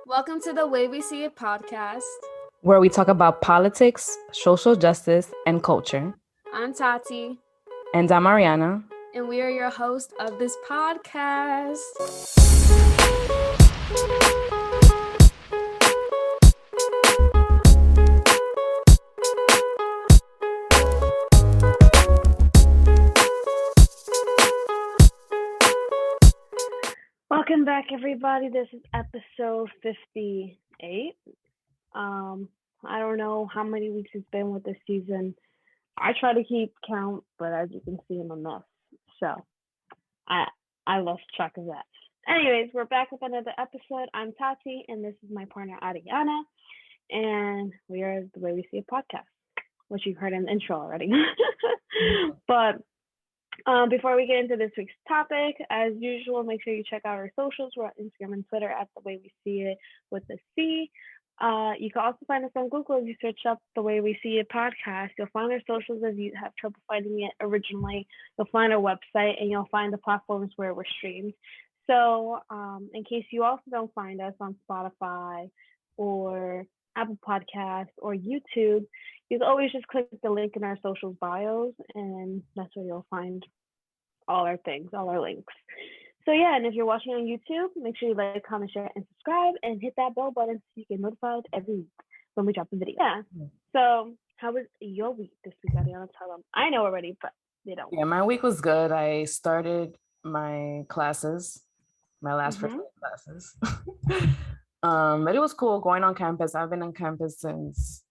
Welcome to the Way We See It podcast. where we talk about politics, social justice, and culture. I'm Tati, And I'm Ariana. and we are your host of this podcast. Welcome back, everybody. This is episode 58. I don't know how many weeks it's been with this season. I try to keep count, but as you can see, I'm a mess. So I lost track of that. Anyways, we're back with another episode. I'm Tati, and this is my partner Ariana, and we are the Way We See It podcast, which you've heard in the intro already. But before we get into this week's topic, as usual, make sure you check out our socials. We're on Instagram and Twitter at The Way We See It with a C. You can also find us on Google. If you search up The Way We See It podcast, you'll find our socials. If you have trouble finding it originally, you'll find our website and you'll find the platforms where we're streamed. So in case you also don't find us on Spotify or Apple Podcasts or YouTube, you can always just click the link in our socials bios, and that's where you'll find all our things, all our links. So yeah, and if you're watching on YouTube, make sure you like, comment, share, and subscribe, and hit that bell button so you get notified every week when we drop a video. Yeah. So how was your week this week, Ariana? Tell them. I know already, but they don't. Yeah, my week was good. I started my classes, my last first classes. But it was cool going on campus. I've been on campus since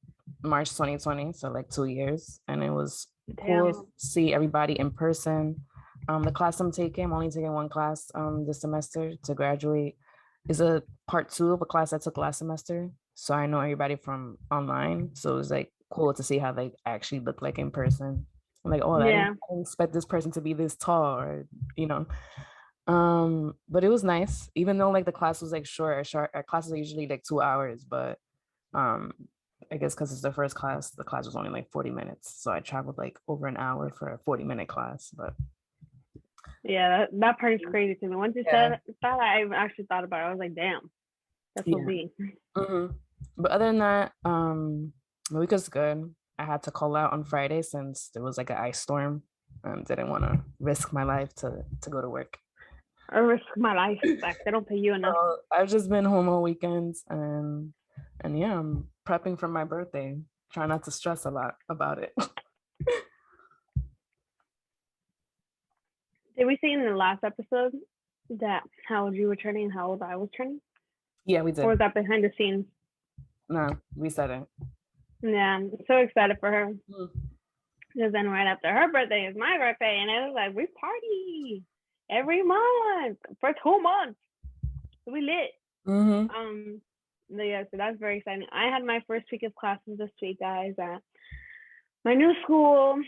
March 2020, so like 2 years, and it was cool to see everybody in person. The class I'm taking, I'm only taking one class this semester to graduate, is a part 2 of a class I took last semester. So I know everybody from online. So it was like cool to see how they actually look like in person. I'm like, oh, I didn't expect this person to be this tall, or you know. But it was nice, even though like the class was like short. Our classes are usually like 2 hours, but I guess because it's the first class, the class was only like 40 minutes. So I traveled like over an hour for a 40-minute class. But yeah, that part is crazy to me. Once you said that, I actually thought about it. I was like, damn, that's what we. But other than that, my week was good. I had to call out on Friday since there was like an ice storm. Didn't want to risk my life to go to work. I risk my life back. They don't pay you enough. I've just been home on weekends, and yeah, I'm prepping for my birthday. Try not to stress a lot about it. Did we say in the last episode that how old you were turning and how old I was turning? Yeah, we did. Or was that behind the scenes? No, we said it. Yeah, I'm so excited for her. Because then right after her birthday is my birthday, and it was like, we party every month for 2 months. So we lit. Yeah, so that's very exciting. I had my first week of classes this week, guys, at my new school,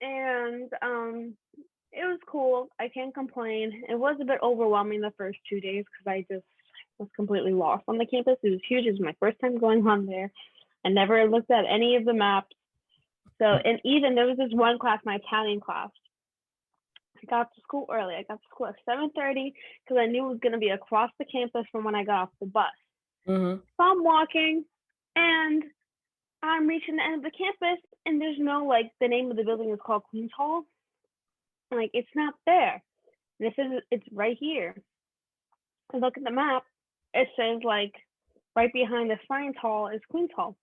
and it was cool. I can't complain. It was a bit overwhelming the first 2 days because I just was completely lost on the campus. It was huge. It was my first time going on there. I never looked at any of the maps. So, and even there was this one class, my Italian class. I got to school early. I got to school at 7:30 because I knew it was going to be across the campus from when I got off the bus. So I'm walking, and I'm reaching the end of the campus, and there's no, like, the name of the building is called Queen's Hall. Like, it's not there. And it says it's right here. I look at the map. It says, like, right behind the science hall is Queen's Hall.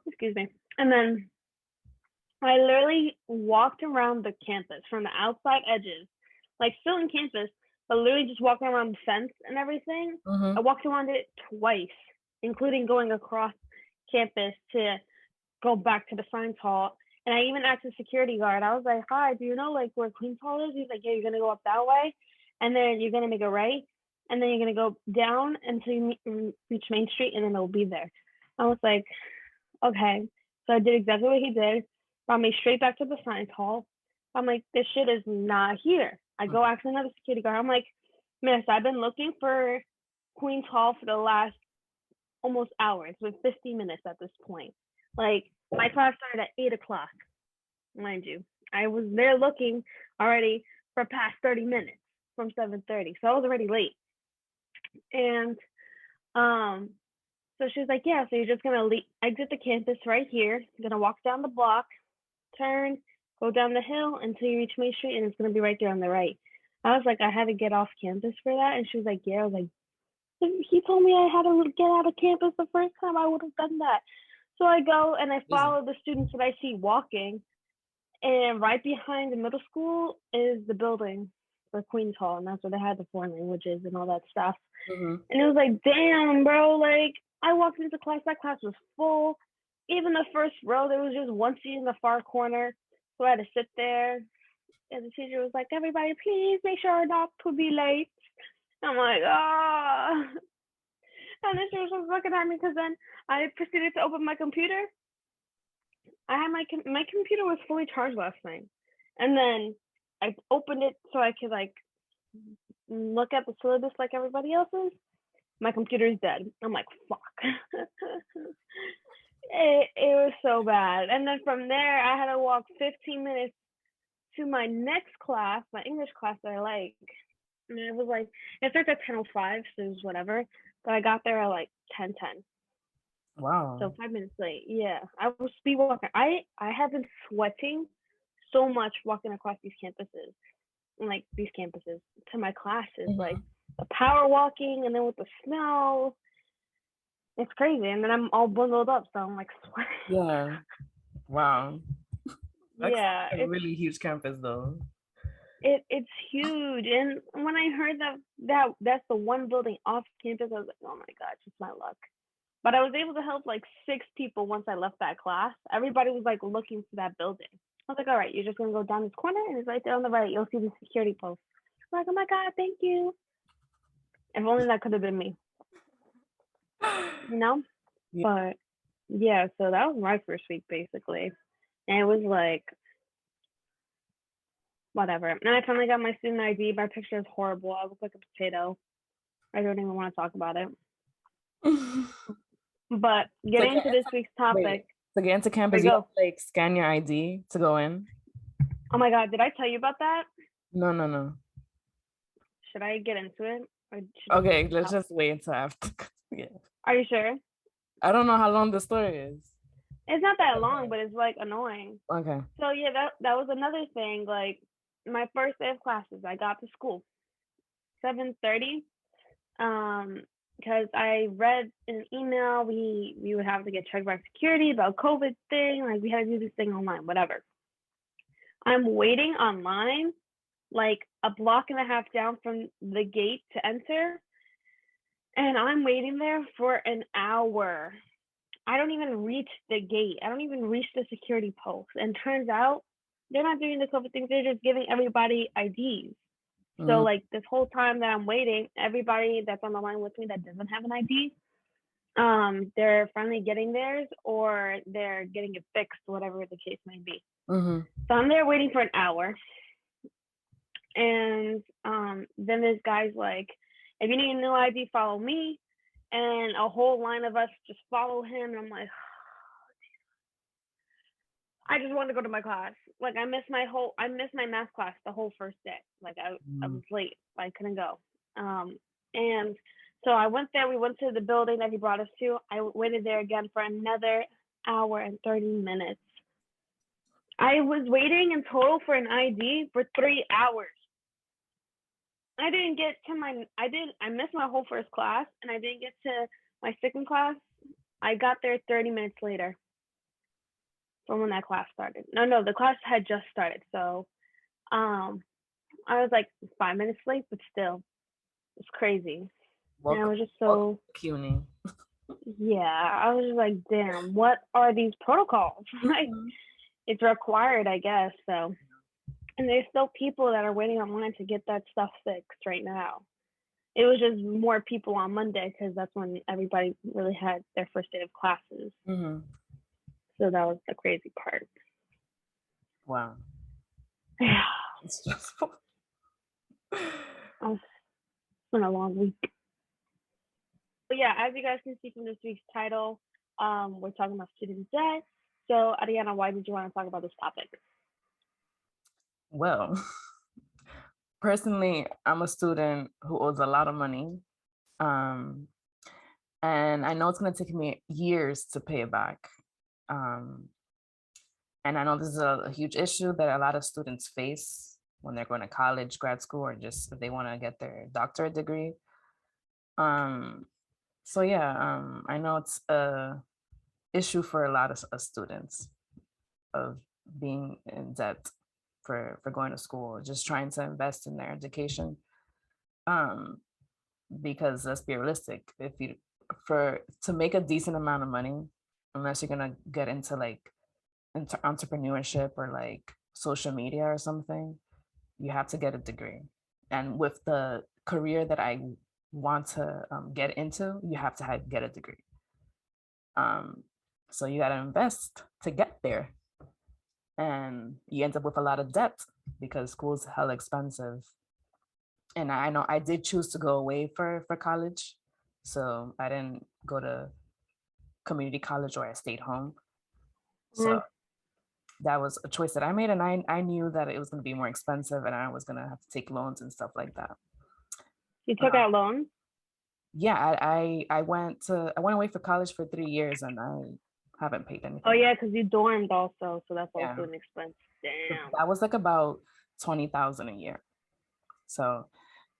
Excuse me. And then I literally walked around the campus from the outside edges, like still in campus, but literally just walking around the fence and everything. I walked around it twice, including going across campus to go back to the science hall. And I even asked the security guard, I was like, hi, do you know like where Queen's Hall is? He's like, yeah, you're going to go up that way, and then you're going to make a right, and then you're going to go down until you reach Main Street, and then it'll be there. I was like, okay. So I did exactly what he did. Brought me straight back to the science hall. I'm like, this shit is not here. I go ask another security guard. I'm like, miss, I've been looking for Queen's Hall for the last almost hours, with 50 minutes at this point. Like, my class started at 8 o'clock, mind you. I was there looking already for past 30 minutes from 7:30. So I was already late. And So she was like, yeah, so you're just gonna exit the campus right here. You're gonna walk down the block, turn, go down the hill until you reach Main Street, and it's gonna be right there on the right. I was like, I had to get off campus for that, and she was like, yeah. I was like, he told me I had to get out of campus the first time. I would have done that. So I go and I follow the students that I see walking, and right behind the middle school is the building for Queens Hall, and that's where they had the foreign languages and all that stuff. And it was like, damn, bro, like I walked into class, that class was full. Even the first row, there was just one seat in the far corner, so I had to sit there. And the teacher was like, everybody, please make sure our docs would be late. I'm like, ah. And then she was just looking at me because then I proceeded to open my computer. I had my computer was fully charged last night, and then I opened it so I could like look at the syllabus like everybody else's. My computer is dead. I'm like, fuck. it was so bad. And then from there, I had to walk 15 minutes to my next class, my English class that I like. And it was like, it starts at 10:05, so it was whatever. But I got there at like 10:10. Wow. So 5 minutes late. Yeah, I was speed walking. I have been sweating so much walking across these campuses, and like these campuses to my classes, like the power walking, and then with the snow, it's crazy. And then I'm all bundled up, so I'm like sweating. Yeah. Wow. That's Yeah, a really huge campus, though. It's huge. And when I heard that's the one building off campus, I was like, oh my god, just my luck. But I was able to help like 6 people once I left that class. Everybody was like looking for that building. I was like, all right, you're just gonna go down this corner and it's right there on the right. You'll see the security post. I'm like, oh my god, thank you. If only that could have been me. You know? Yeah. But yeah, so that was my first week basically. And it was like whatever. And I finally got my student ID. My picture is horrible. I look like a potato. I don't even want to talk about it. But getting into this week's topic. To get into campus, you have to like scan your ID to go in. Oh my god, did I tell you about that? No. Should I get into it? Okay, let's just wait until after. Yeah. Are you sure? I don't know how long the story is. It's not that long, but it's like annoying. Okay. So yeah, that was another thing. Like my first day of classes, I got to school 7:30. Because I read in an email we would have to get checked by security about COVID thing. Like we had to do this thing online, whatever. I'm waiting online, like a block and a half down from the gate to enter. And I'm waiting there for an hour. I don't even reach the gate. I don't even reach the security post. And turns out they're not doing the COVID thing. They're just giving everybody IDs. So like this whole time that I'm waiting, everybody that's on the line with me that doesn't have an ID, they're finally getting theirs or they're getting it fixed, whatever the case may be. So I'm there waiting for an hour. And then this guy's like, if you need a new ID, follow me. And a whole line of us just follow him. And I'm like, I just wanted to go to my class. Like I missed my math class the whole first day. Like I was late. I couldn't go. And so I went there. We went to the building that he brought us to. I waited there again for another hour and 30 minutes. I was waiting in total for an ID for 3 hours. I missed my whole first class and I didn't get to my second class. I got there 30 minutes later. From when that class started. No, the class had just started. So I was like 5 minutes late, but still, it's crazy. And I was just so puny. Yeah, I was just like, damn, what are these protocols? Like, it's required, I guess. So, and there's still people that are waiting online to get that stuff fixed right now. It was just more people on Monday because that's when everybody really had their first day of classes. So that was the crazy part. Wow. Yeah. It's stressful. It's been a long week. But yeah, as you guys can see from this week's title, we're talking about student debt. So Ariana, why did you want to talk about this topic? Well, personally, I'm a student who owes a lot of money. And I know it's going to take me years to pay it back. And I know this is a huge issue that a lot of students face when they're going to college, grad school, or just if they want to get their doctorate degree. So yeah, I know it's a issue for a lot of students of being in debt for going to school, just trying to invest in their education. Because let's be realistic, if you to make a decent amount of money, unless you're gonna get into like into entrepreneurship or like social media or something, you have to get a degree. And with the career that I want to get into, you have to get a degree. So you got to invest to get there. And you end up with a lot of debt because school's hella expensive. And I know I did choose to go away for college. So I didn't go to community college, or I stayed home. So that was a choice that I made. And I knew that it was going to be more expensive and I was going to have to take loans and stuff like that. You took out loans? Yeah, I went away for college for 3 years and I haven't paid anything. Oh yeah, because you dormed also, so that's also an expense. Damn. That was like about 20,000 a year. So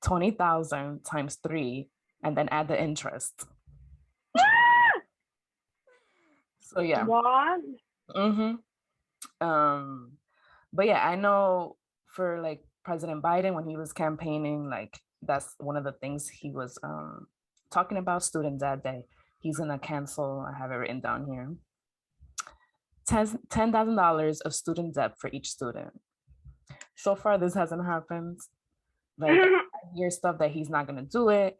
20,000 times 3, and then add the interest. So yeah. What? But yeah, I know for like President Biden, when he was campaigning, like that's one of the things he was talking about, student debt day. He's gonna cancel, I have it written down here, $10,000 of student debt for each student. So far, this hasn't happened. Like I hear stuff that he's not gonna do it.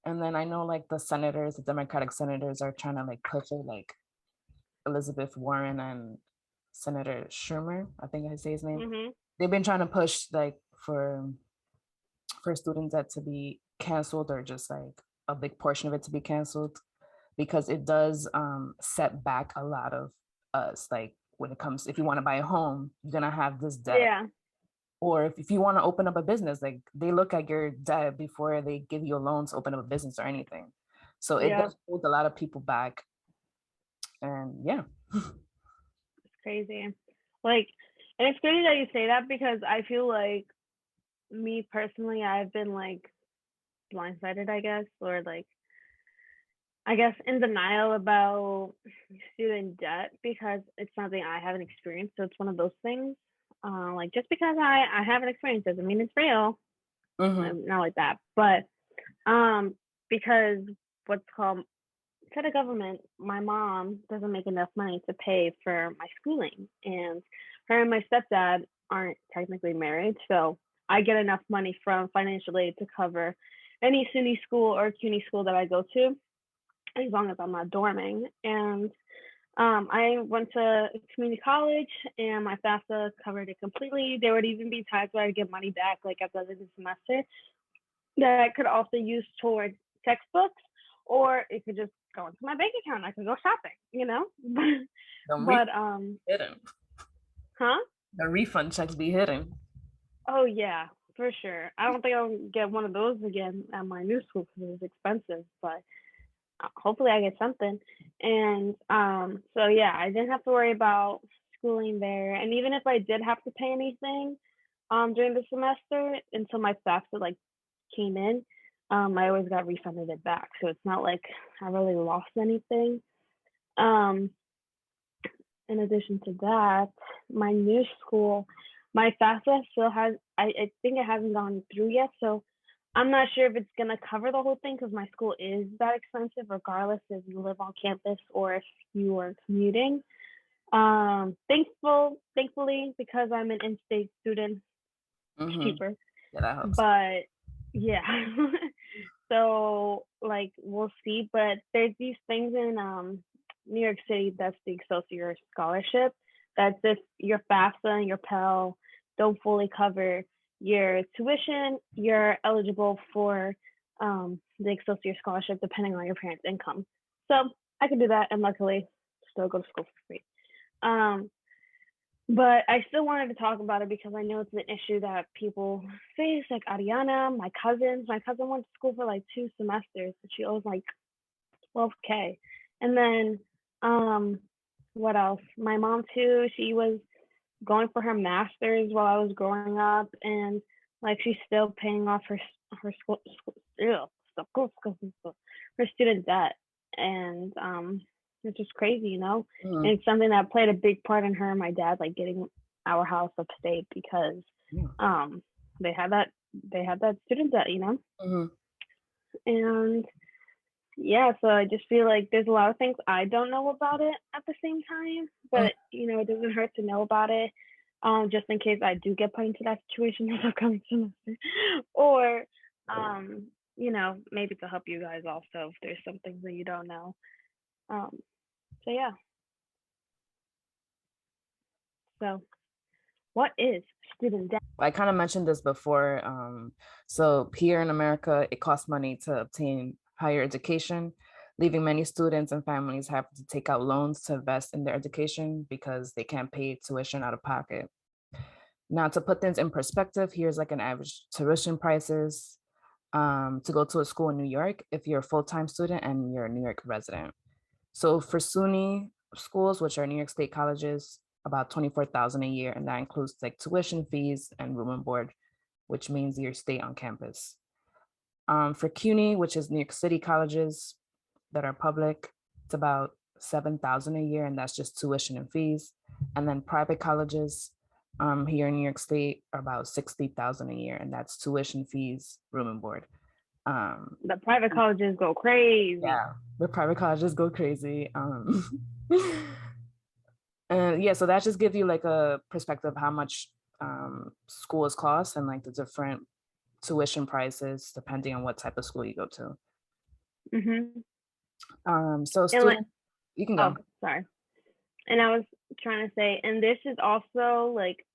And then I know like the senators, the Democratic senators are trying to like push it, like Elizabeth Warren and Senator Schumer, I think I say his name. They've been trying to push like for student debt to be canceled, or just like a big portion of it to be canceled, because it does set back a lot of us. Like when it comes, if you want to buy a home, you're gonna have this debt. Yeah. Or if you want to open up a business, like they look at your debt before they give you a loan to open up a business or anything. So it does hold a lot of people back. And yeah. It's crazy. Like, and it's crazy that you say that, because I feel like, me personally, I've been like blindsided, I guess, or like, I guess in denial about student debt, because it's something I haven't experienced. So it's one of those things. Like, just because I haven't experienced doesn't mean it's real. Not like that, but because what's called federal government, my mom doesn't make enough money to pay for my schooling, and her and my stepdad aren't technically married, so I get enough money from financial aid to cover any SUNY school or CUNY school that I go to, as long as I'm not dorming. And I went to community college, and my FAFSA covered it completely. There would even be times where I'd get money back, like at the end of the semester, that I could also use towards textbooks, or it could just go into my bank account. I could go shopping, you know. But hidden. Huh? The refund checks be hidden. Oh yeah, for sure. I don't think I'll get one of those again at my new school because it's expensive, but hopefully I get something. And so yeah, I didn't have to worry about schooling there. And even if I did have to pay anything during the semester until my FAFSA like came in, I always got refunded it back. So it's not like I really lost anything. In addition to that, my new school, my FAFSA still has, I think it hasn't gone through yet. So I'm not sure if it's going to cover the whole thing, because my school is that expensive, regardless if you live on campus or if you are commuting. Thankfully, because I'm an in-state student, it's cheaper. Yeah, that helps. But yeah. So like, we'll see. But there's these things in New York City, that's the Excelsior Scholarship. That's if your FAFSA and your Pell don't fully cover your tuition, you're eligible for the Excelsior Scholarship, depending on your parents' income. So I could do that, and luckily still go to school for free. But I still wanted to talk about it because I know it's an issue that people face, like Ariana, my cousin. My cousin went to school for like 2 semesters, but she owes like 12K. And then what else? My mom too, she was going for her master's while I was growing up, and like she's still paying off her her student debt, and it's just crazy, you know. Mhm. And it's something that played a big part in her and my dad like getting our house upstate because Yeah. they had that student debt, you know. Mhm. And yeah, so I just feel like there's a lot of things I don't know about it at the same time, Mhm. but you know, it doesn't hurt to know about it, just in case I do get put into that situation this upcoming semester, or you know, maybe to help you guys also if there's some things that you don't know. So yeah. So what is student debt? I kind of mentioned this before. So here in America, it costs money to obtain higher education, leaving many students and families have to take out loans to invest in their education because they can't pay tuition out of pocket. Now, to put things in perspective, here's like an average tuition prices to go to a school in New York if you're a full-time student and you're a New York resident. So for SUNY schools, which are New York State colleges, about 24,000 a year, and that includes like tuition fees and room and board, which means you stay on campus. For CUNY, which is New York City colleges that are public, it's about 7,000 a year, and that's just tuition and fees. And then private colleges here in New York State are about 60,000 a year, and that's tuition fees, room and board. The private colleges go crazy. Yeah, the private colleges go crazy. And yeah, so that just gives you like a perspective of how much schools cost and like the different tuition prices depending on what type of school you go to. So And student, you can go. oh, sorry. And I was trying to say, and this is also like,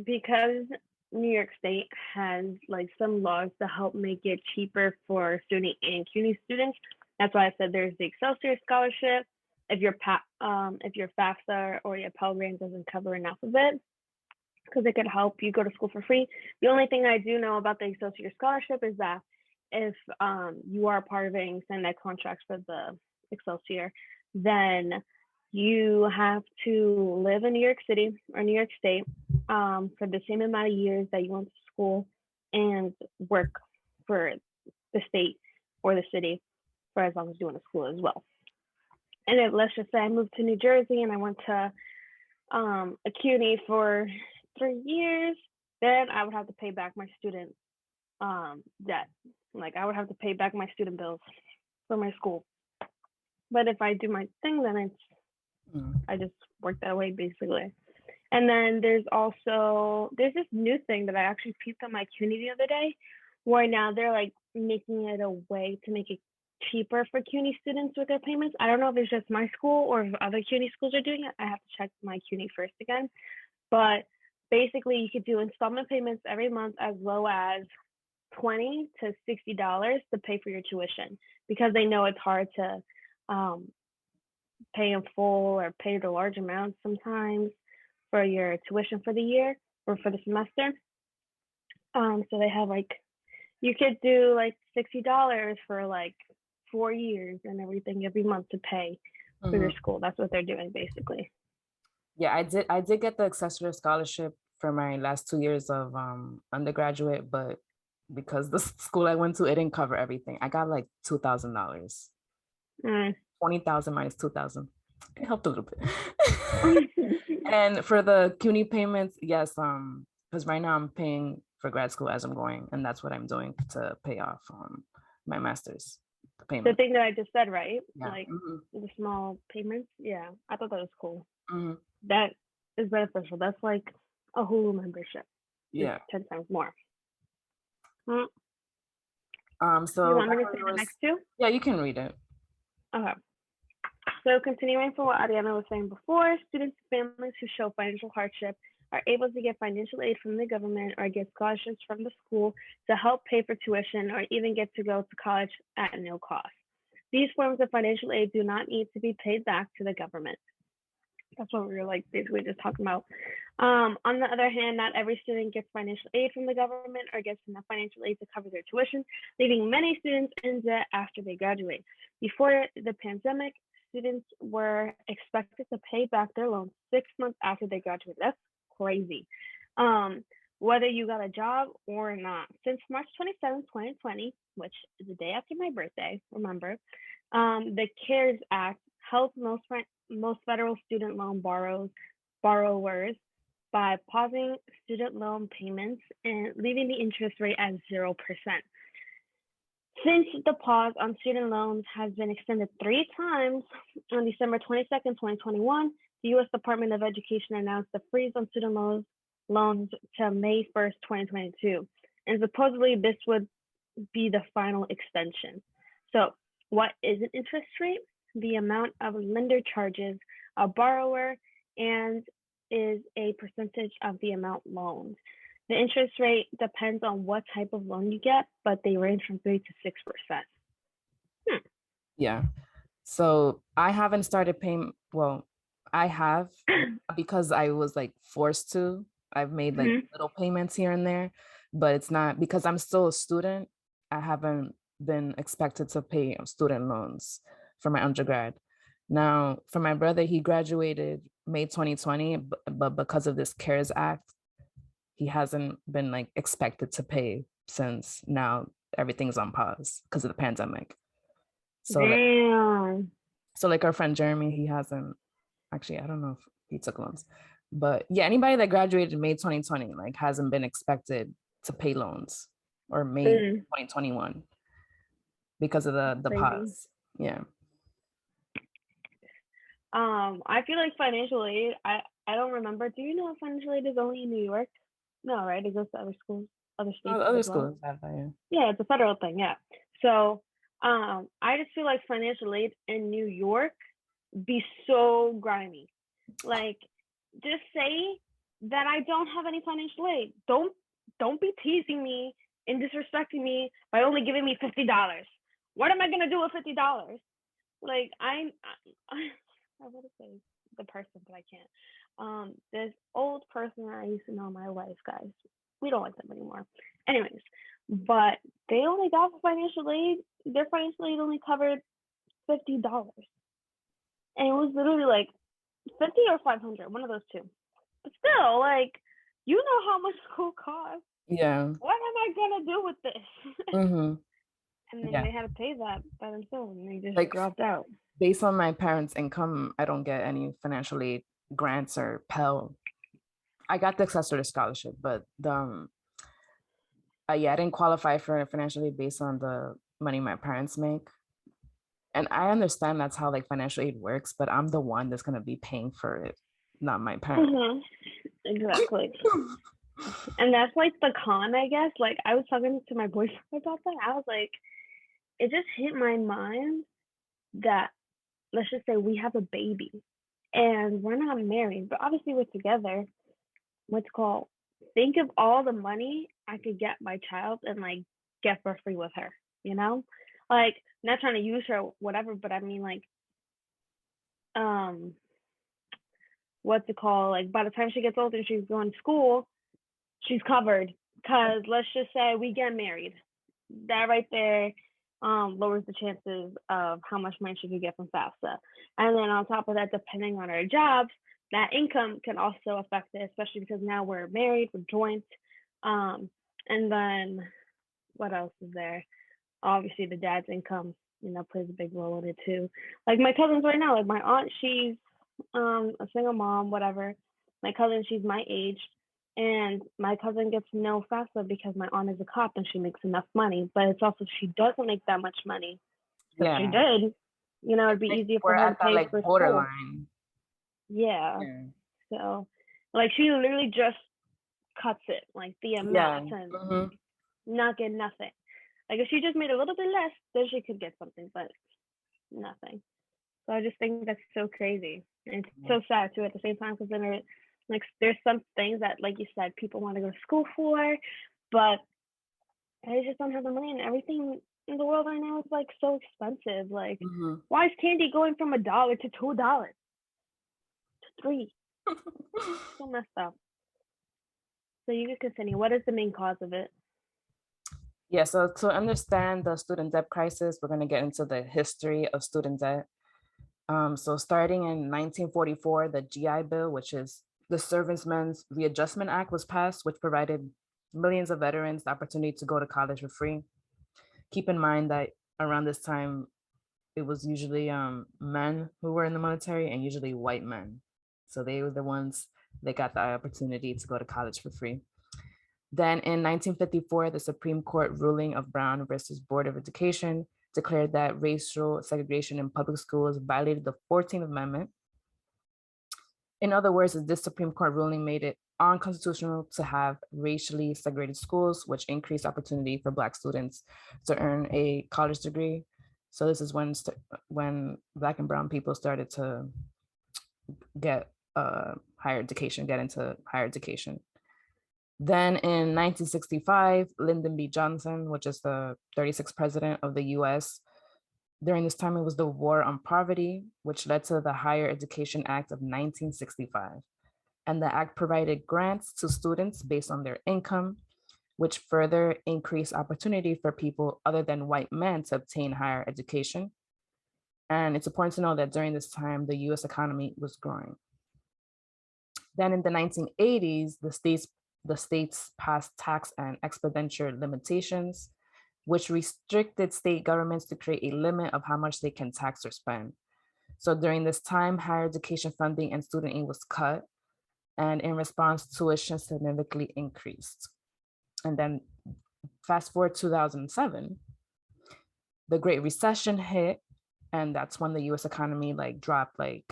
because New York State has like some laws to help make it cheaper for SUNY and CUNY students. That's why I said there's the Excelsior scholarship. If your FAFSA or your Pell Grant doesn't cover enough of it, because it could help you go to school for free. The only thing I do know about the Excelsior scholarship is that if you are part of an extended contract for the Excelsior, then you have to live in New York City or New York State for the same amount of years that you went to school and work for the state or the city for as long as you went to school as well. And if, let's just say I moved to New Jersey and I went to a CUNY for 3 years, then I would have to pay back my student debt. Like I would have to pay back my student bills for my school. But if I do my thing, then I just work that way basically. And then there's this new thing that I actually peeped on my CUNY the other day, where now they're like making it a way to make it cheaper for CUNY students with their payments. I don't know if it's just my school or if other CUNY schools are doing it. I have to check my CUNY first again. But basically, you could do installment payments every month as low as $20 to $60 to pay for your tuition, because they know it's hard to pay in full or pay the large amounts sometimes for your tuition for the year or for the semester. So they have like, you could do like $60 for like 4 years and everything every month to pay for your school. That's what they're doing basically. Yeah, I did get the Accessory Scholarship for my last 2 years of undergraduate, but because the school I went to, it didn't cover everything. I got like $2,000. 20,000 minus 2,000. It helped a little bit. And for the CUNY payments, yes, because right now I'm paying for grad school as I'm going, and that's what I'm doing to pay off my master's payment. The thing that I just said, right? Yeah. Like the small payments. Yeah, I thought that was cool. Mm-hmm. That is beneficial. That's like a Hulu membership. Yeah. 10 times more. So you want me to say the next two? Yeah, you can read it. Okay. So continuing from what Ariana was saying before, students and families who show financial hardship are able to get financial aid from the government or get scholarships from the school to help pay for tuition or even get to go to college at no cost. These forms of financial aid do not need to be paid back to the government. That's what we were like basically just talking about. On the other hand, not every student gets financial aid from the government or gets enough financial aid to cover their tuition, leaving many students in debt after they graduate. Before the pandemic, students were expected to pay back their loans 6 months after they graduated. That's crazy. Whether you got a job or not. Since March 27, 2020, which is the day after my birthday, remember, the CARES Act helped most federal student loan borrowers by pausing student loan payments and leaving the interest rate at 0%. Since the pause on student loans has been extended 3 times, on December 22nd, 2021, the U.S. Department of Education announced a freeze on student loans to May 1st, 2022. And supposedly this would be the final extension. So what is an interest rate? The amount of lender charges a borrower and is a percentage of the amount loaned. The interest rate depends on what type of loan you get, but they range from 3 to 6%. Yeah. So I haven't started paying. Well, I have because I was like forced to. I've made like little payments here and there, but it's not because I'm still a student. I haven't been expected to pay student loans for my undergrad. Now, for my brother, he graduated May 2020, but because of this CARES Act, he hasn't been like expected to pay since now everything's on pause because of the pandemic. So Damn. like our friend Jeremy, he hasn't actually, I don't know if he took loans, but yeah, anybody that graduated May 2020 like hasn't been expected to pay loans or May 2021 because of the pause. Yeah. I feel like financial aid, I don't remember. Do you know if financial aid is only in New York? No, right? It goes to other schools, other states. Other schools have that, yeah. Yeah, it's a federal thing, yeah. So I just feel like financial aid in New York be so grimy. Like, just say that I don't have any financial aid. Don't be teasing me and disrespecting me by only giving me $50. What am I gonna do with $50? Like I want to say the person, but I can't. This old person that I used to know in my life, guys. We don't like them anymore. Anyways, but they only got financial aid. Their financial aid only covered $50, and it was literally like 50 or 500, one of those two. But still, like, you know how much school costs. Yeah. What am I gonna do with this? Mm-hmm. And then they had to pay that by themselves, and they just like dropped out. Based on my parents' income, I don't get any financial aid grants or Pell. I got the accessory scholarship, but I didn't qualify for financial aid based on the money my parents make. And I understand that's how like financial aid works, but I'm the one that's gonna be paying for it, not my parents. Exactly. And that's like the con, I guess. Like I was talking to my boyfriend about that. I was like, it just hit my mind that let's just say we have a baby and we're not married, but obviously we're together. What's called? Think of all the money I could get my child and like get for free with her, you know? Like not trying to use her, whatever, but I mean like what's it called? Like by the time she gets older and she's going to school, she's covered. Cause let's just say we get married. That right there lowers the chances of how much money she could get from FAFSA. And then on top of that, depending on her jobs, that income can also affect it, especially because now we're married, we're joint. And then what else is there? Obviously the dad's income, plays a big role in it too. Like my cousins right now, like my aunt, she's a single mom, whatever. My cousin, she's my age. And my cousin gets no FAFSA because my aunt is a cop and she makes enough money. But it's also she doesn't make that much money. So if she did, it'd be easier for her to pay like for borderline. School. Yeah. So, like, she literally just cuts it, like the amount, and not get nothing. Like, if she just made a little bit less, then she could get something, but nothing. So I just think that's so crazy. And it's so sad, too, at the same time, because then like there's some things that, like you said, people want to go to school for, but they just don't have the money, and everything in the world right now is like so expensive. Like, why is candy going from $1 to $2? 3. So messed up. So you can continue. What is the main cause of it? Yeah, so to understand the student debt crisis, we're going to get into the history of student debt. So starting in 1944, the GI Bill, which is the Servicemen's Readjustment Act, was passed, which provided millions of veterans the opportunity to go to college for free. Keep in mind that around this time, it was usually men who were in the military and usually white men. So they were the ones that got the opportunity to go to college for free. Then in 1954, the Supreme Court ruling of Brown versus Board of Education declared that racial segregation in public schools violated the 14th Amendment. In other words, this Supreme Court ruling made it unconstitutional to have racially segregated schools, which increased opportunity for Black students to earn a college degree. So this is when Black and Brown people started to get higher education, get into higher education. Then in 1965, Lyndon B. Johnson, which is the 36th president of the US, during this time, it was the War on Poverty, which led to the Higher Education Act of 1965. And the act provided grants to students based on their income, which further increased opportunity for people other than white men to obtain higher education. And it's important to know that during this time, the US economy was growing. Then in the 1980s, the states passed tax and expenditure limitations, which restricted state governments to create a limit of how much they can tax or spend. So during this time, higher education funding and student aid was cut, and in response, tuition significantly increased. And then fast forward 2007, the Great Recession hit, and that's when the US economy dropped a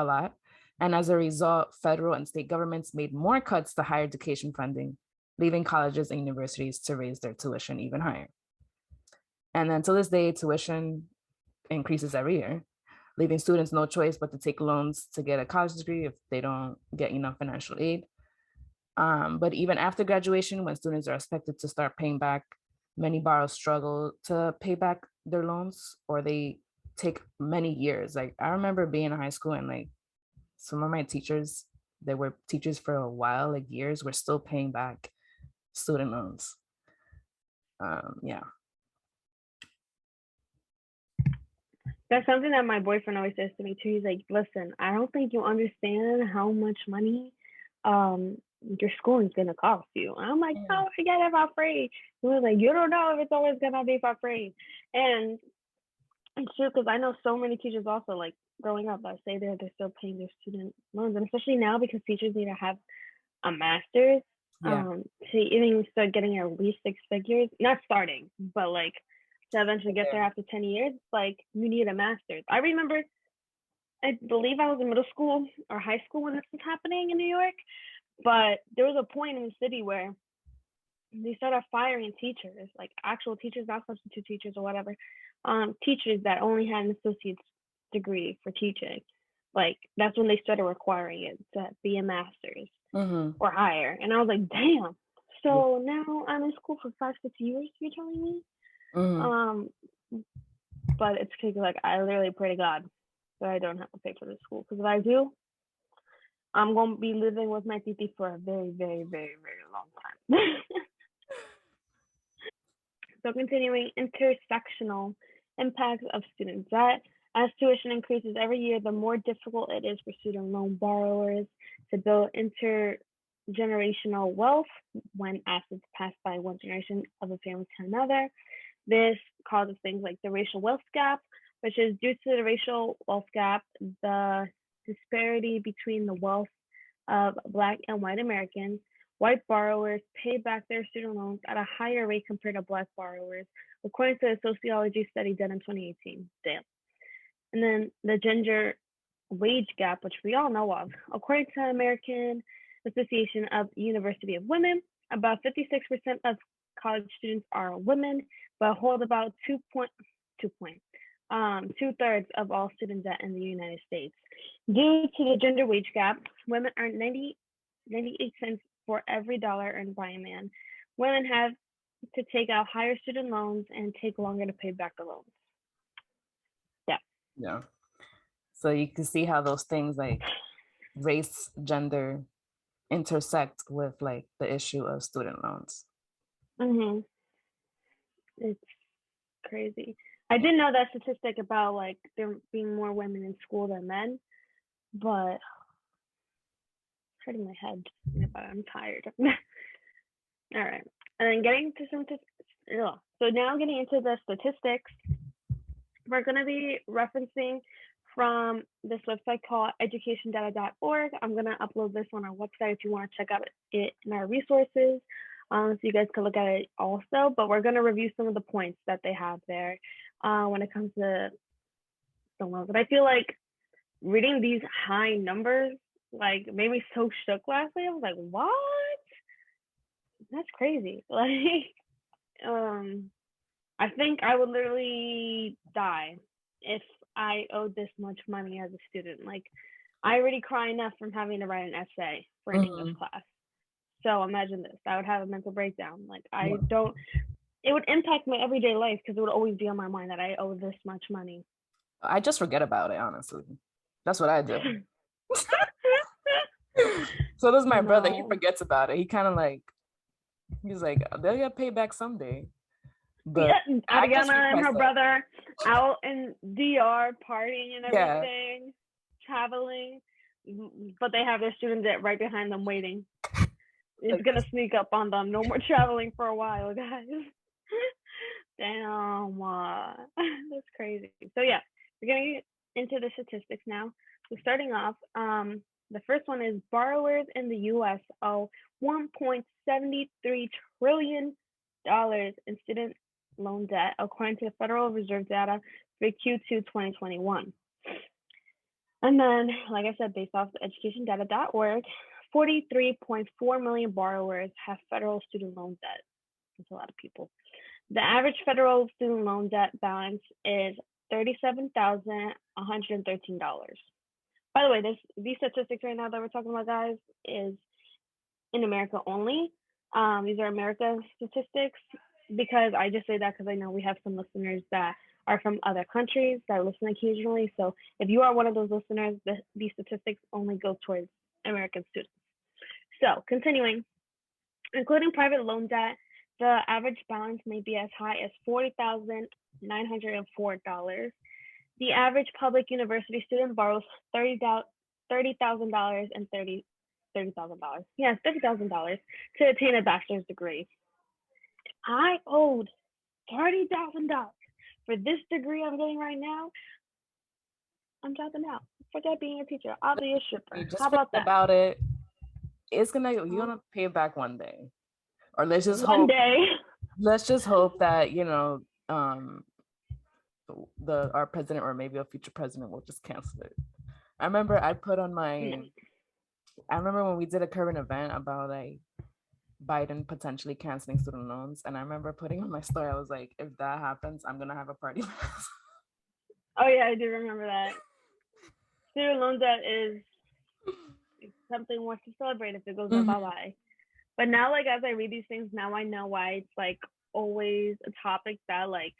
lot. And as a result, federal and state governments made more cuts to higher education funding, leaving colleges and universities to raise their tuition even higher. And then to this day, tuition increases every year, leaving students no choice but to take loans to get a college degree if they don't get enough financial aid. But even after graduation, when students are expected to start paying back, many borrowers struggle to pay back their loans, or they take many years. Like I remember being in high school and some of my teachers that were teachers for a while, years, were still paying back student loans. Yeah. That's something that my boyfriend always says to me too. He's like, listen, I don't think you understand how much money your school is gonna cost you. And I'm like, no, I get it for free. He was like, you don't know if it's always gonna be for free. And it's true, because I know so many teachers also, growing up, I say they're still paying their student loans, and especially now because teachers need to have a master's to even start getting at least 6 figures. Not starting, but to eventually get there after 10 years, you need a master's. I remember, I believe I was in middle school or high school when this was happening in New York, but there was a point in the city where they started firing teachers, actual teachers, not substitute teachers or whatever, teachers that only had an associate's degree for teaching. That's when they started requiring it to be a master's or higher. And I was like, damn. So now I'm in school for 5-6 years, you're telling me? But it's crazy. I literally pray to God that I don't have to pay for this school, because if I do, I'm going to be living with my titi for a very, very, very, very long time. So continuing, intersectional impacts of student debt. As tuition increases every year, the more difficult it is for student loan borrowers to build intergenerational wealth when assets pass by one generation of a family to another. This causes things like the racial wealth gap, which is due to the racial wealth gap, the disparity between the wealth of Black and white Americans. White borrowers pay back their student loans at a higher rate compared to Black borrowers, according to a sociology study done in 2018. Damn. And then the gender wage gap, which we all know of. According to American Association of University of Women, about 56% of college students are women, but hold about 2/3 of all student debt in the United States. Due to the gender wage gap, women earn 98 cents for every dollar earned by a man. Women have to take out higher student loans and take longer to pay back the loans. Yeah. So you can see how those things race, gender intersect with like the issue of student loans. It's crazy. I didn't know that statistic about like there being more women in school than men, but hurting my head. I'm tired. All right, and then getting to some. So now getting into the statistics, we're going to be referencing from this website called educationdata.org. I'm going to upload this on our website if you want to check out it in our resources, so you guys can look at it also. But we're going to review some of the points that they have there when it comes to the loans. And I feel like reading these high numbers like made me so shook last night. I was like, what? That's crazy. Like, I think I would literally die if I owed this much money as a student. Like, I already cry enough from having to write an essay for an English class. So imagine this. I would have a mental breakdown. Like, it would impact my everyday life because it would always be on my mind that I owe this much money. I just forget about it, honestly. That's what I do. So does my brother. He forgets about it. He kind of like, he's like, they'll get paid back someday. But yeah, Ariana and her brother out in DR partying and everything, traveling, but they have their student debt right behind them waiting. It's like, gonna sneak up on them. No more traveling for a while, guys. Damn, that's crazy. So yeah, we're gonna get into the statistics now. So starting off, the first one is borrowers in the U.S. owe $1.73 trillion in student loan debt, according to the Federal Reserve data for Q2 2021. And then, like I said, based off educationdata.org, 43.4 million borrowers have federal student loan debt. That's a lot of people. The average federal student loan debt balance is $37,113. By the way, these statistics right now that we're talking about, guys, is in America only. These are America statistics, because I just say that because I know we have some listeners that are from other countries that listen occasionally. So if you are one of those listeners, these statistics only go towards American students. So continuing, including private loan debt, the average balance may be as high as $40,904. The average public university student borrows $30,000 and $30,000. Yes, $30,000 to attain a bachelor's degree. I owed $30,000 for this degree I'm getting right now. I'm dropping out. Forget being a teacher. I'll be a stripper. How about that? About it. You're gonna pay it back one day, or let's just hope. One day. Let's just hope that our president or maybe a future president will just cancel it. I remember I put on my. I remember when we did a current event about like Biden potentially canceling student loans, and I remember putting on my story, I was like, if that happens, I'm gonna have a party. Oh yeah, I do remember that. Student loan debt is something worth to celebrate if it goes bye-bye. But now, like, as I read these things, now I know why it's like always a topic that like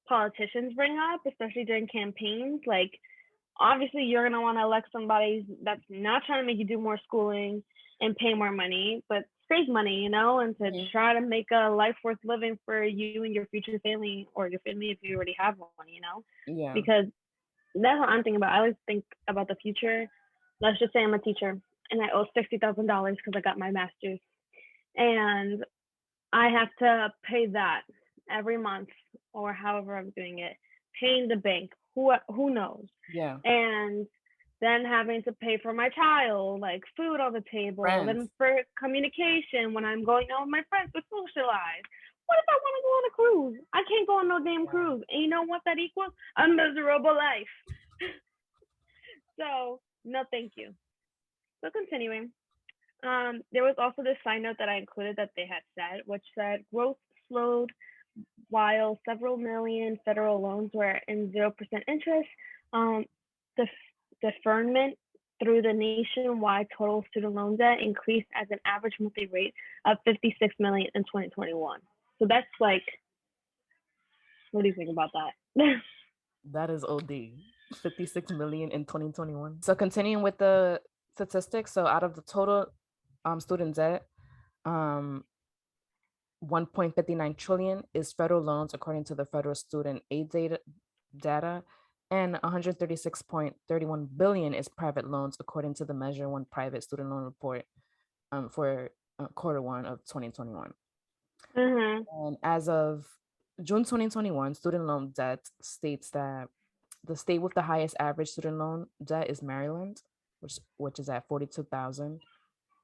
politicians bring up, especially during campaigns. Like, obviously you're gonna want to elect somebody that's not trying to make you do more schooling and pay more money, but save money, and to try to make a life worth living for you and your future family, or your family if you already have one, Yeah. Because that's what I'm thinking about. I always think about the future. Let's just say I'm a teacher and I owe $60,000 because I got my master's, and I have to pay that every month or however I'm doing it, paying the bank. Who knows? Yeah. And then having to pay for my child, like food on the table, then for communication when I'm going out with my friends to socialize. What if I want to go on a cruise? I can't go on no damn cruise. And you know what that equals? A miserable life. So, no thank you. So continuing, there was also this side note that I included that they had said, which said growth slowed while several million federal loans were in 0% interest. The deferment through the nationwide total student loan debt increased as an average monthly rate of $56 million in 2021. So that's like, what do you think about that? That is OD. $56 million in 2021. So continuing with the statistics. So out of the total student debt, 1.59 trillion is federal loans according to the federal student aid data, and 136.31 billion is private loans according to the Measure 1 private student loan report for quarter one of 2021. And as of June 2021, student loan debt states that the state with the highest average student loan debt is Maryland, which is at 42,000.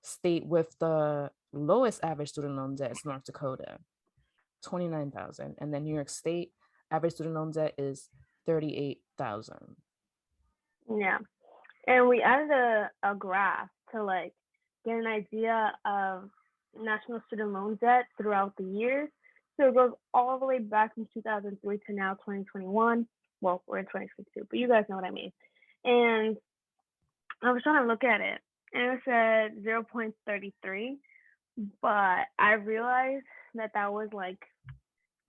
State with the lowest average student loan debt is North Dakota, 29,000. And then New York State average student loan debt is 38,000. Yeah. And we added a graph to like get an idea of national student loan debt throughout the years. So it goes all the way back from 2003 to now 2021. Well, we're in 2022, but you guys know what I mean. And I was trying to look at it, and it said 0.33, but I realized that was like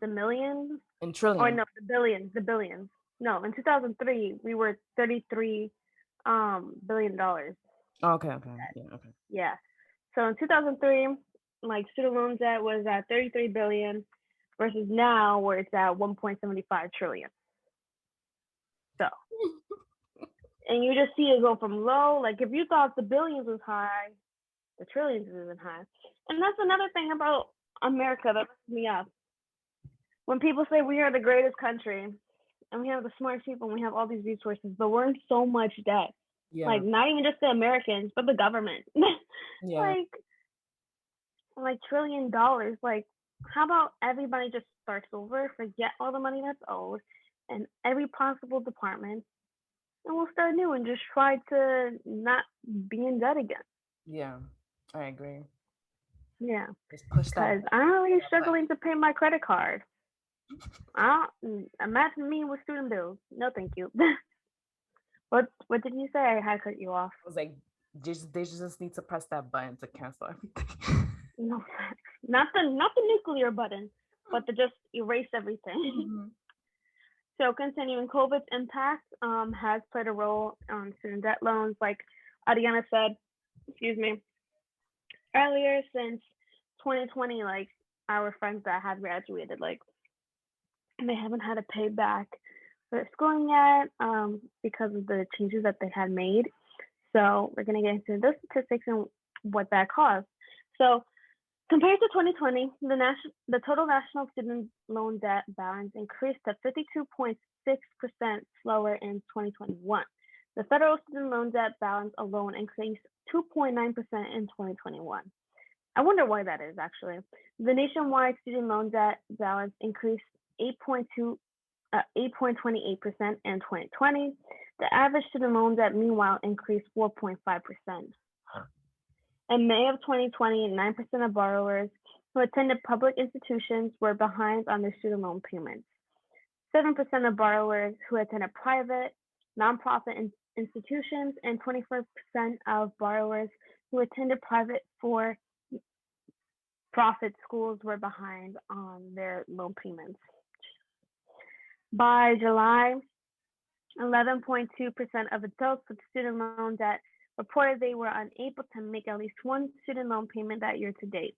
the millions. In trillions. Or no, the billions. No, in 2003, we were $33 billion. Okay. Yeah, okay. Yeah. So in 2003, like student loan debt was at 33 billion versus now where it's at 1.75 trillion. So, and you just see it go from low. Like if you thought the billions was high, the trillions isn't high. And that's another thing about America that messes me up. When people say we are the greatest country and we have the smart people and we have all these resources, but we're in so much debt. Yeah. Like not even just the Americans, but the government. Yeah. Like $1 trillion. Like, how about everybody just starts over, forget all the money that's owed, and every possible department, and we'll start new and just try to not be in debt again. Yeah, I agree. Yeah, just push that. Because I'm really struggling to pay my credit card. Imagine me with student bills. No, thank you. What did you say? I had cut you off. I was like, they just need to press that button to cancel everything. No, not the nuclear button, but to just erase everything. So continuing, COVID's impact has played a role on student debt loans. Like Ariana said, earlier, since 2020, like our friends that had graduated, like they haven't had to pay back for schooling yet because of the changes that they had made. So we're going to get into those statistics and what that caused. So compared to 2020, the total national student loan debt balance increased to 52.6% slower in 2021. The federal student loan debt balance alone increased 2.9% in 2021. I wonder why that is, actually. The nationwide student loan debt balance increased 8.28% in 2020. The average student loan debt, meanwhile, increased 4.5%. In May of 2020, 9% of borrowers who attended public institutions were behind on their student loan payments. 7% of borrowers who attended private, nonprofit institutions, and 24% of borrowers who attended private for-profit schools were behind on their loan payments. By July, 11.2% of adults with student loan debt reported they were unable to make at least one student loan payment that year to date.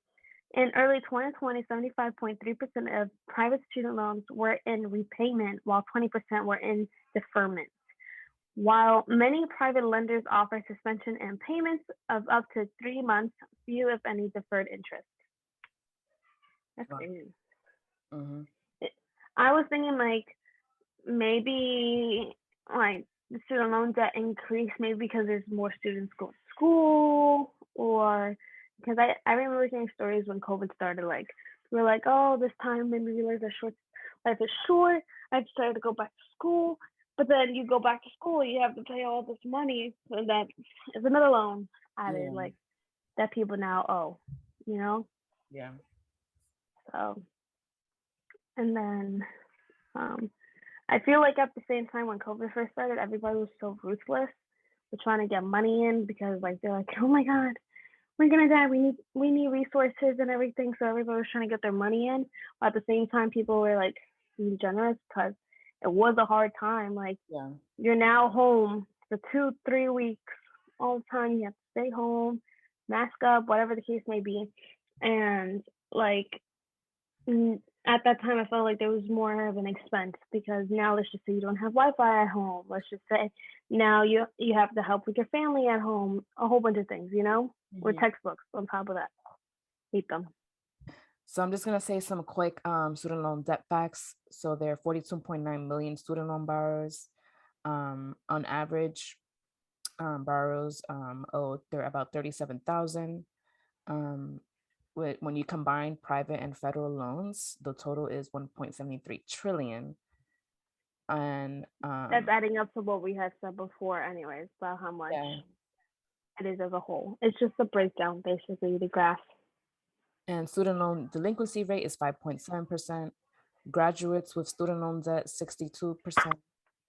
In early 2020, 75.3% of private student loans were in repayment, while 20% were in deferment. While many private lenders offer suspension and payments of up to 3 months, few, if any, deferred interest. That's crazy. I was thinking like maybe like the student loan debt increased maybe because there's more students going to school, or because I remember hearing stories when COVID started, like we were like, oh, this time maybe we realized life is short. I decided to go back to school, but then you go back to school, you have to pay all this money, and that is another loan added, like that people now owe, you know? Yeah. So, and then I feel like at the same time when COVID first started, everybody was so ruthless with trying to get money in, because like they're like, oh my God, we're gonna die. We need resources and everything. So everybody was trying to get their money in. But at the same time, people were like being generous because it was a hard time. Like you're now home for 2-3 weeks all the time. You have to stay home, mask up, whatever the case may be. And like at that time, I felt like there was more of an expense because now let's just say you don't have Wi-Fi at home. Let's just say now you have to help with your family at home, a whole bunch of things, with textbooks on top of that. Hate them. So I'm just going to say some quick student loan debt facts. So there are 42.9 million student loan borrowers. On average, borrowers they're about 37,000. When you combine private and federal loans, the total is 1.73 trillion. And that's adding up to what we had said before anyways, about how much it is as a whole. It's just a breakdown, basically, the graph. And student loan delinquency rate is 5.7%. Graduates with student loan debt, 62%.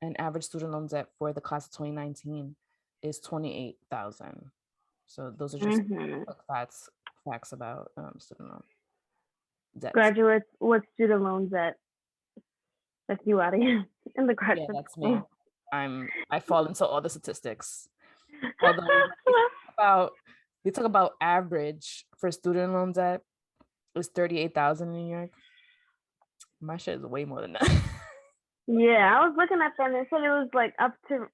And average student loan debt for the class of 2019 is 28,000. So those are just facts about student loan debt. Graduates with student loan debt. That's you out of here in the graduate. Yeah, that's me. I fall into all the statistics. Although we talk about average for student loan debt is 38,000 in New York. My shit is way more than that. Yeah, I was looking at that and it said it was like up to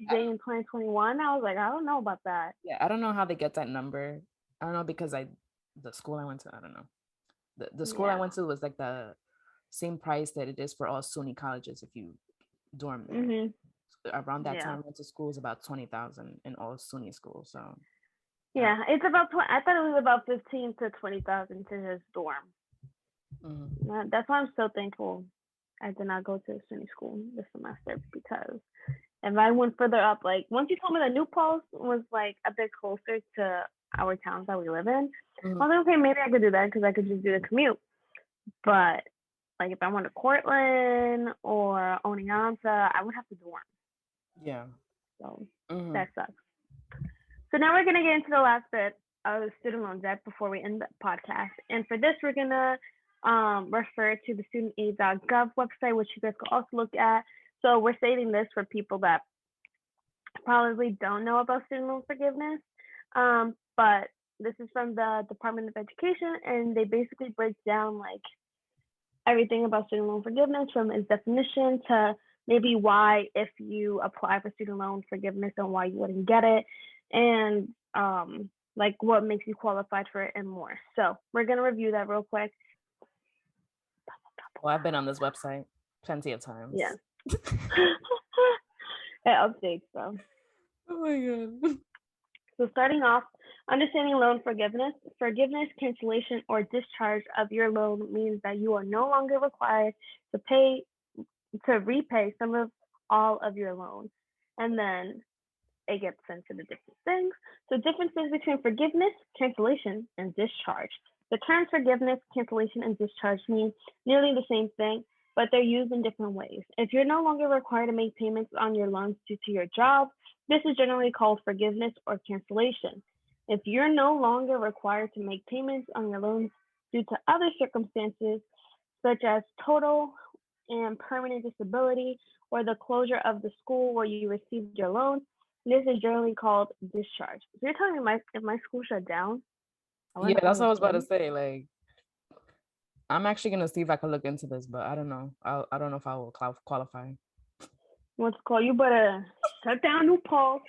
date in 2021. I was like, I don't know about that. Yeah, I don't know how they get that number. I don't know because the school I went to, I don't know. The school I went to was like the same price that it is for all SUNY colleges if you dorm there. Around that time, I went to school was about 20,000 in all SUNY schools. So yeah, it's about I thought it was about 15 to 20,000 to his dorm. That's why I'm so thankful I did not go to a SUNY school this semester, because if I went further up, like once you told me that New Paltz was like a bit closer to our towns that we live in, I was like, okay, maybe I could do that because I could just do the commute. But like if I went to Cortland or Oneonta, I would have to dorm. Yeah. So that sucks. So now we're gonna get into the last bit of student loan debt before we end the podcast. And for this, we're gonna refer to the studentaid.gov website, which you guys can also look at. So we're saving this for people that probably don't know about student loan forgiveness. But this is from the Department of Education, and they basically break down like everything about student loan forgiveness, from its definition to maybe why, if you apply for student loan forgiveness, and why you wouldn't get it, and like what makes you qualified for it and more. So we're gonna review that real quick. Well, I've been on this website plenty of times. Yeah. It updates though. Oh my god. So starting off, understanding loan forgiveness. Forgiveness, cancellation, or discharge of your loan means that you are no longer required to repay some of all of your loan. And then it gets into the different things. So differences between forgiveness, cancellation, and discharge. The terms forgiveness, cancellation, and discharge mean nearly the same thing, but they're used in different ways. If you're no longer required to make payments on your loans due to your job, this is generally called forgiveness or cancellation. If you're no longer required to make payments on your loans due to other circumstances, such as total and permanent disability, or the closure of the school where you received your loan, this is generally called discharge. So you're telling me if my school shut down? Yeah, that's what I was about to say. Like, I'm actually gonna see if I can look into this, but I don't know. I don't know if I will qualify. What's it called? You better shut down New Paltz.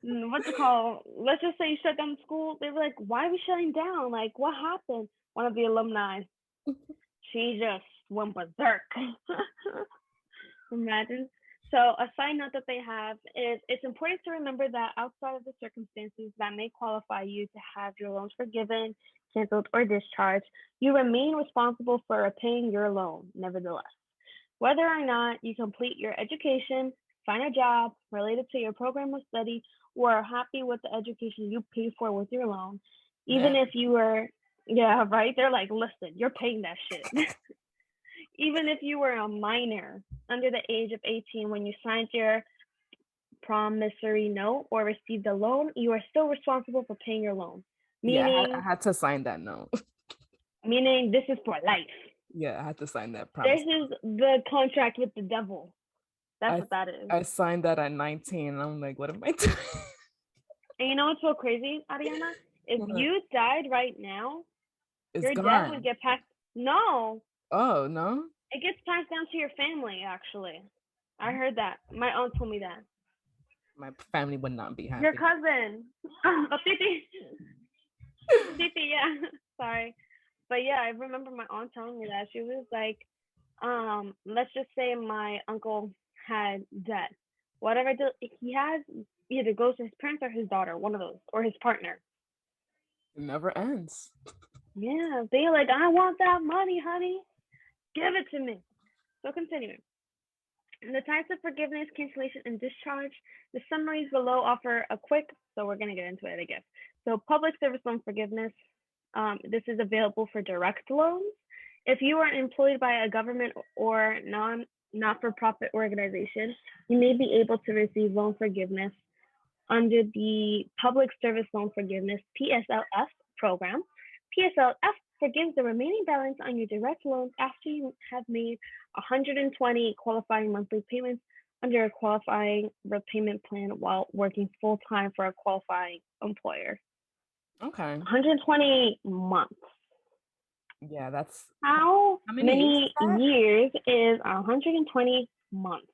What's it called? Let's just say you shut down the school. They were like, why are we shutting down? Like, what happened? One of the alumni, she just went berserk. Imagine. So a side note that they have is it's important to remember that outside of the circumstances that may qualify you to have your loans forgiven, canceled, or discharged, you remain responsible for repaying your loan, nevertheless. Whether or not you complete your education, find a job related to your program of study, or are happy with the education you paid for with your loan, even if you were, they're like, listen, you're paying that shit. Even if you were a minor under the age of 18 when you signed your promissory note or received a loan, you are still responsible for paying your loan. Meaning, I had to sign that note. Meaning this is for life. Yeah, I had to sign that promise. This is the contract with the devil. That's what that is. I signed that at 19. And I'm like, what am I doing? And you know what's so crazy, Ariana? If you died right now, your death would get passed. No. Oh, no? It gets passed down to your family, actually. I heard that. My aunt told me that. My family would not be happy. Your cousin. Titi. Titi, yeah. Sorry. But yeah, I remember my aunt telling me that. She was like, let's just say my uncle had debt. Whatever he has either goes to his parents or his daughter, one of those, or his partner. It never ends. Yeah, they're like, I want that money, honey. Give it to me. So continuing. The types of forgiveness, cancellation, and discharge. The summaries below offer a quick, so we're going to get into it, I guess. So public service loan forgiveness. This is available for direct loans. If you are employed by a government or not-for-profit organization, you may be able to receive loan forgiveness under the Public Service Loan Forgiveness (PSLF) program. PSLF forgives the remaining balance on your direct loans after you have made 120 qualifying monthly payments under a qualifying repayment plan while working full-time for a qualifying employer. Okay. 120 months. Yeah, that's... How many years is 120 months?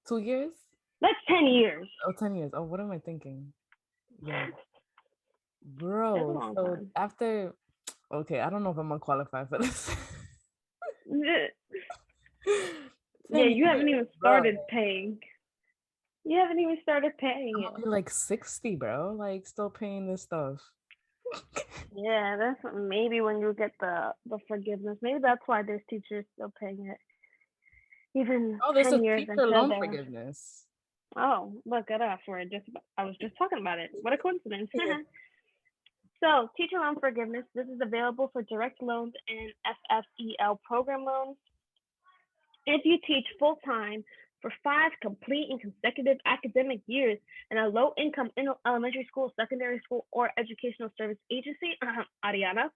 2 years? That's 10 years. Oh, 10 years. Oh, what am I thinking? Yeah. Bro, so time. After... Okay, I don't know if I'm gonna qualify for this. Yeah, you haven't even started paying. You haven't even started paying I'm gonna be like 60, bro. Like, still paying this stuff. Yeah, that's maybe when you get the forgiveness. Maybe that's why there's teachers still paying it. Even 10 years teacher loan forgiveness. Oh, look it up. I was just talking about it. What a coincidence. So, teacher loan forgiveness. This is available for direct loans and FFEL program loans. If you teach full-time for 5 complete and consecutive academic years in a low-income elementary school, secondary school, or educational service agency, Ariana,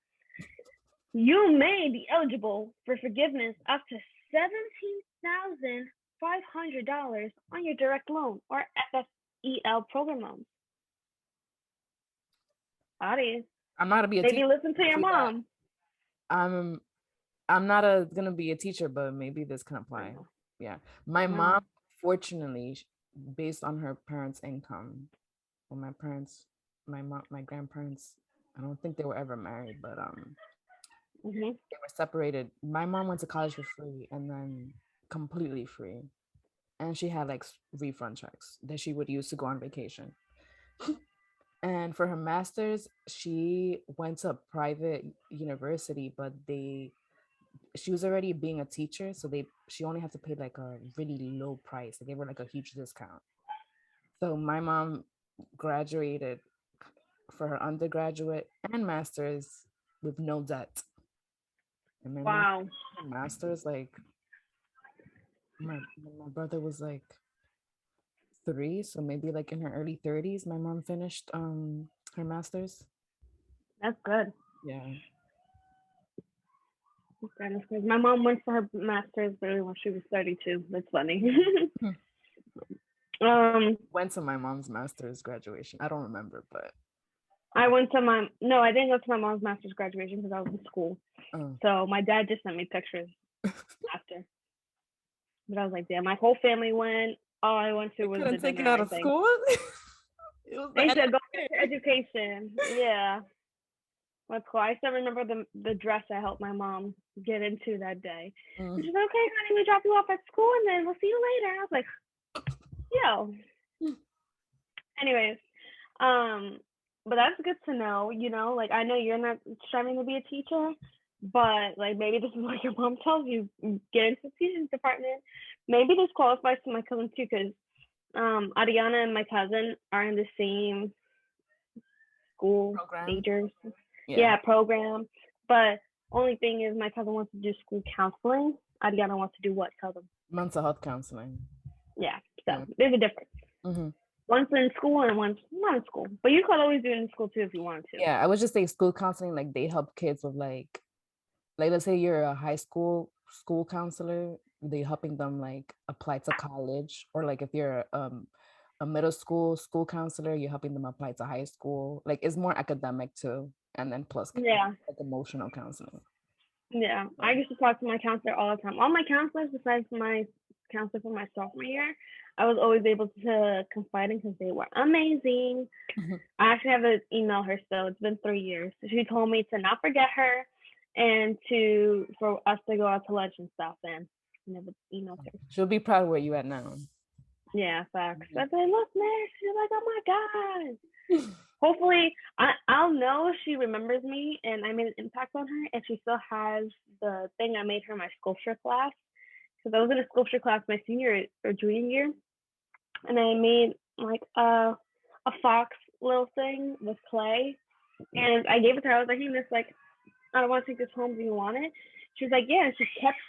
you may be eligible for forgiveness up to $17,500 on your direct loan or FFEL program loans. Audience. I'm not gonna be a teacher. Maybe listen to your mom. I'm not gonna be a teacher, but maybe this can apply. Yeah, my mom, fortunately, based on her parents' income, well, my grandparents, I don't think they were ever married, but they were separated. My mom went to college for free and then completely free, and she had like refund checks that she would use to go on vacation. And for her master's, she went to a private university, but she was already being a teacher, so she only had to pay like a really low price. They gave her like a huge discount. So my mom graduated for her undergraduate and master's with no debt. And my wow. Master's, like my brother was like 3, so maybe like in her early 30s, my mom finished her master's. That's good. Yeah. My mom went for her master's when she was 32. That's funny. Went to my mom's master's graduation. I don't remember, but I went to I didn't go to my mom's master's graduation because I was in school. Oh. So my dad just sent me pictures after. But I was like, damn, my whole family went. All I went to was the take it out of school. They said go to education. Yeah. That's cool. I still remember the dress I helped my mom get into that day. She's like, okay, honey, we drop you off at school and then we'll see you later. I was like, yo. Anyways, but that's good to know, like I know you're not striving to be a teacher, but like maybe this is what your mom tells you, get into the teaching department. Maybe this qualifies to my cousin too, because Ariana and my cousin are in the same school majors. Yeah, program. But only thing is my cousin wants to do school counseling. Ariana wants to do what? Tell them. Mental health counseling. Yeah, so there's a difference. Mm-hmm. One's in school and one's not in school. But you could always do it in school too if you wanted to. Yeah, I would just say school counseling, like they help kids with like let's say you're a high school counselor, they helping them like apply to college, or like if you're a middle school counselor, you're helping them apply to high school. Like it's more academic too, and then plus Yeah. like emotional counseling. Yeah, I used to talk to my counselor all the time. All my counselors, besides my counselor for my sophomore year, I was always able to confide in because they were amazing. I actually have to email her still. It's been 3 years. She told me to not forget her and for us to go out to lunch and stuff. And I never emailed her. She'll be proud where you at now. Yeah, facts. I said, look, man. She's like, oh my God. Hopefully, I'll know she remembers me and I made an impact on her if she still has the thing I made her in my sculpture class. Because I was in a sculpture class my senior or junior year, and I made like a fox little thing with clay, and I gave it to her. I was like, hey, Miss, like, I don't want to take this home. Do you want it? She was like, yeah. And she kept.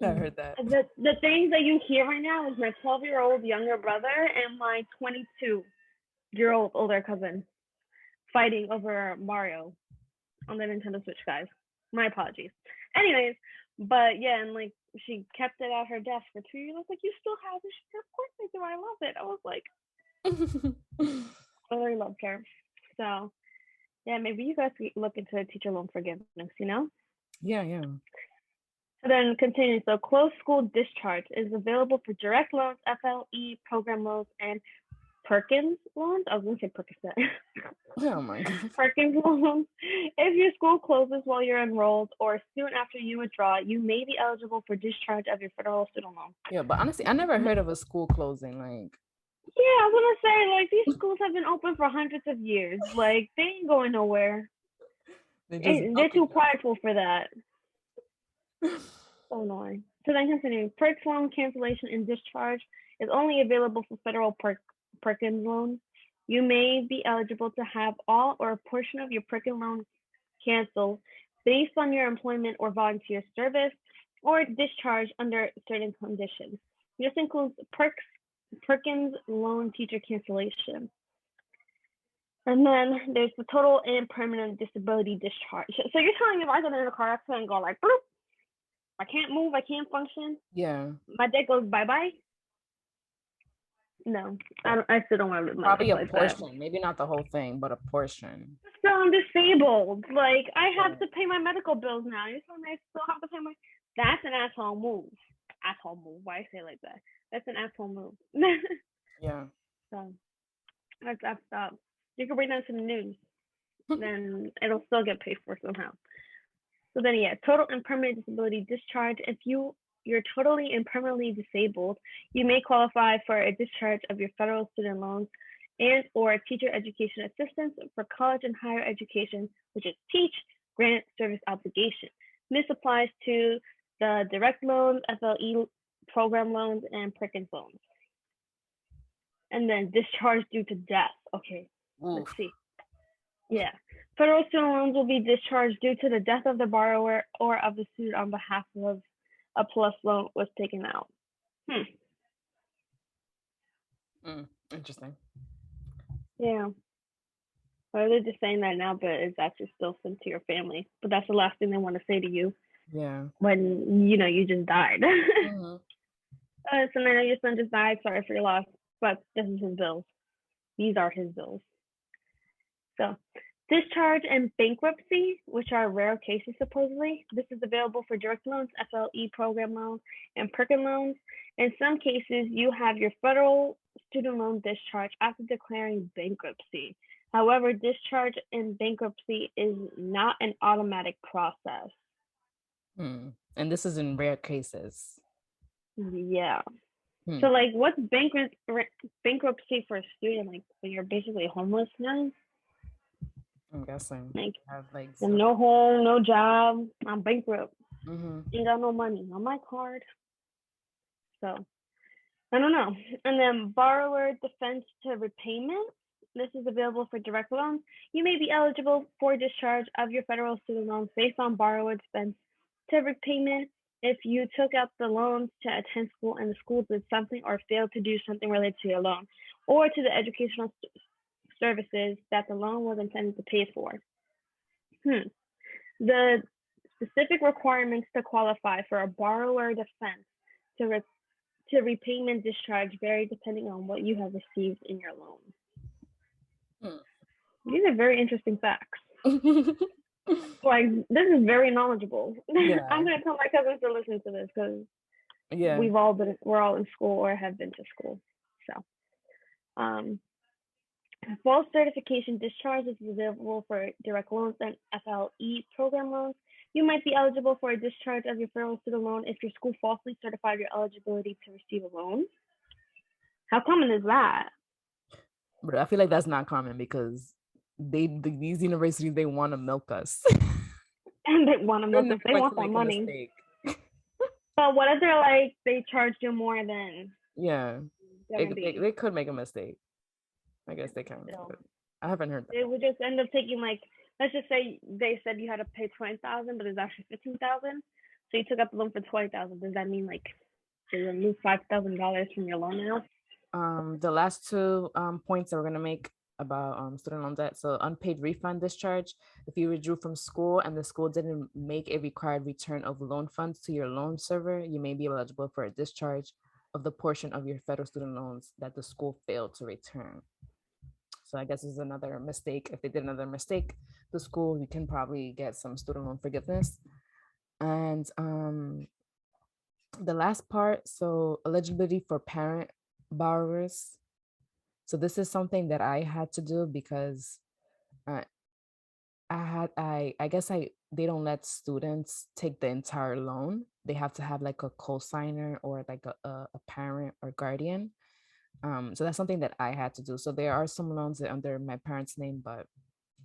I heard that. The things that you hear right now is my 12-year-old younger brother and my 22-year-old older cousin fighting over Mario on the Nintendo Switch, guys. My apologies. Anyways, but yeah, and like she kept it at her desk for 2 years. I was like, you still have it? She said, of course I do. I love it. I was like, I really loved her. So yeah, maybe you guys could look into teacher loan forgiveness, you know? Yeah. So then continuing, so closed school discharge is available for direct loans, FLE, program loans, and Perkins loans. I was going to say Percocet. Oh my God. Perkins loans. If your school closes while you're enrolled or soon after you withdraw, you may be eligible for discharge of your federal student loan. Yeah, but honestly, I never heard of a school closing. Like, yeah, I was going to say, like, these schools have been open for hundreds of years. Like, they ain't going nowhere. They're too prideful for that. So annoying. So then continuing, Perks loan cancellation and discharge is only available for federal Perkins loans. You may be eligible to have all or a portion of your Perkins loan canceled based on your employment or volunteer service or discharge under certain conditions. This includes Perkins loan teacher cancellation. And then there's the total and permanent disability discharge. So you're telling me if I get in a car accident and go like, bloop, I can't move, I can't function. Yeah. My day goes bye-bye. No, I still don't want to live my Probably life a like portion. that. Maybe not the whole thing, but a portion. So I'm disabled. Like, I have to pay my medical bills now. You're telling me I still have to pay my... That's an asshole move. Asshole move. Why I say it like that? That's an asshole move. Yeah. So that's effed up. You can bring that to the news. Then it'll still get paid for somehow. So then, yeah, total and permanent disability discharge. If you're totally and permanently disabled, you may qualify for a discharge of your federal student loans and or teacher education assistance for college and higher education, which is TEACH, grant service obligation. This applies to the direct loans, FLE program loans, and Perkins loans. And then discharge due to death. Okay, let's see. Yeah. Federal student loans will be discharged due to the death of the borrower or of the student on behalf of a plus loan was taken out. Interesting. Yeah. Or they're just saying that now, but it's actually still sent to your family. But that's the last thing they want to say to you. Yeah. When, you just died. Mm-hmm. So now your son just died. Sorry for your loss. But this is his bills. These are his bills. So, discharge and bankruptcy, which are rare cases supposedly. This is available for direct loans, FLE program loans, and Perkins loans. In some cases, you have your federal student loan discharge after declaring bankruptcy. However, discharge and bankruptcy is not an automatic process. And this is in rare cases. Yeah. So, like, what's bankruptcy for a student? Like, when you're basically homeless now? I'm guessing. Like, have like no home, no job. I'm bankrupt. Mm-hmm. Ain't got no money on my card. So, I don't know. And then borrower defense to repayment. This is available for direct loans. You may be eligible for discharge of your federal student loans based on borrower defense to repayment if you took out the loans to attend school and the school did something or failed to do something related to your loan, or to the educational services that the loan was intended to pay for. The specific requirements to qualify for a borrower defense to repayment discharge vary depending on what you have received in your loan. These are very interesting facts. Like, this is very knowledgeable. Yeah. I'm gonna tell my cousins to listen to this because we're all in school or have been to school. So, full certification discharge is available for direct loans and FLE program loans. You might be eligible for a discharge of your federal student loan if your school falsely certified your eligibility to receive a loan. How common is that? But I feel like that's not common because these universities, they want to milk us. And they want to milk us. They want that money. But what if they're like, they charged you more than? Yeah, they could make a mistake. I guess they can. So, I haven't heard that. They would just end up taking, like, let's just say they said you had to pay $20,000, but it's actually $15,000. So you took up a loan for $20,000. Does that mean like they remove $5,000 from your loan now? The last two points that we're gonna make about student loan debt. So unpaid refund discharge. If you withdrew from school and the school didn't make a required return of loan funds to your loan server, you may be eligible for a discharge of the portion of your federal student loans that the school failed to return. So I guess this is another mistake. If they did another mistake, the school, you can probably get some student loan forgiveness. And the last part, so eligibility for parent borrowers. So this is something that I had to do because they don't let students take the entire loan. They have to have like a co-signer or like a parent or guardian. So that's something that I had to do. So there are some loans under my parents' name, but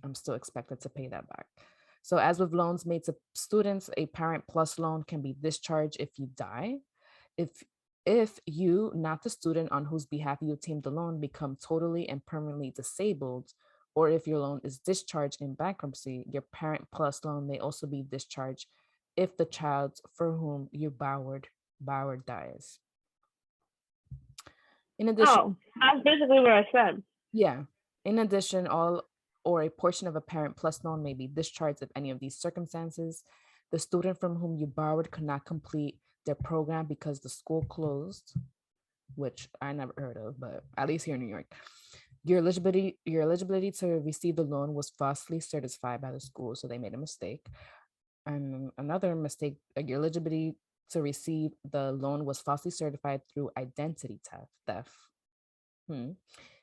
I'm still expected to pay that back. So as with loans made to students, a parent plus loan can be discharged if you die. If you, not the student on whose behalf you obtained the loan, become totally and permanently disabled, or if your loan is discharged in bankruptcy, your parent plus loan may also be discharged if the child for whom you borrowed dies. In addition, that's basically what I said. Yeah. In addition, all or a portion of a parent plus loan may be discharged if any of these circumstances. The student from whom you borrowed could not complete their program because the school closed, which I never heard of, but at least here in New York. Your eligibility to receive the loan was falsely certified by the school, so they made a mistake. And another mistake, your eligibility to receive the loan was falsely certified through identity theft.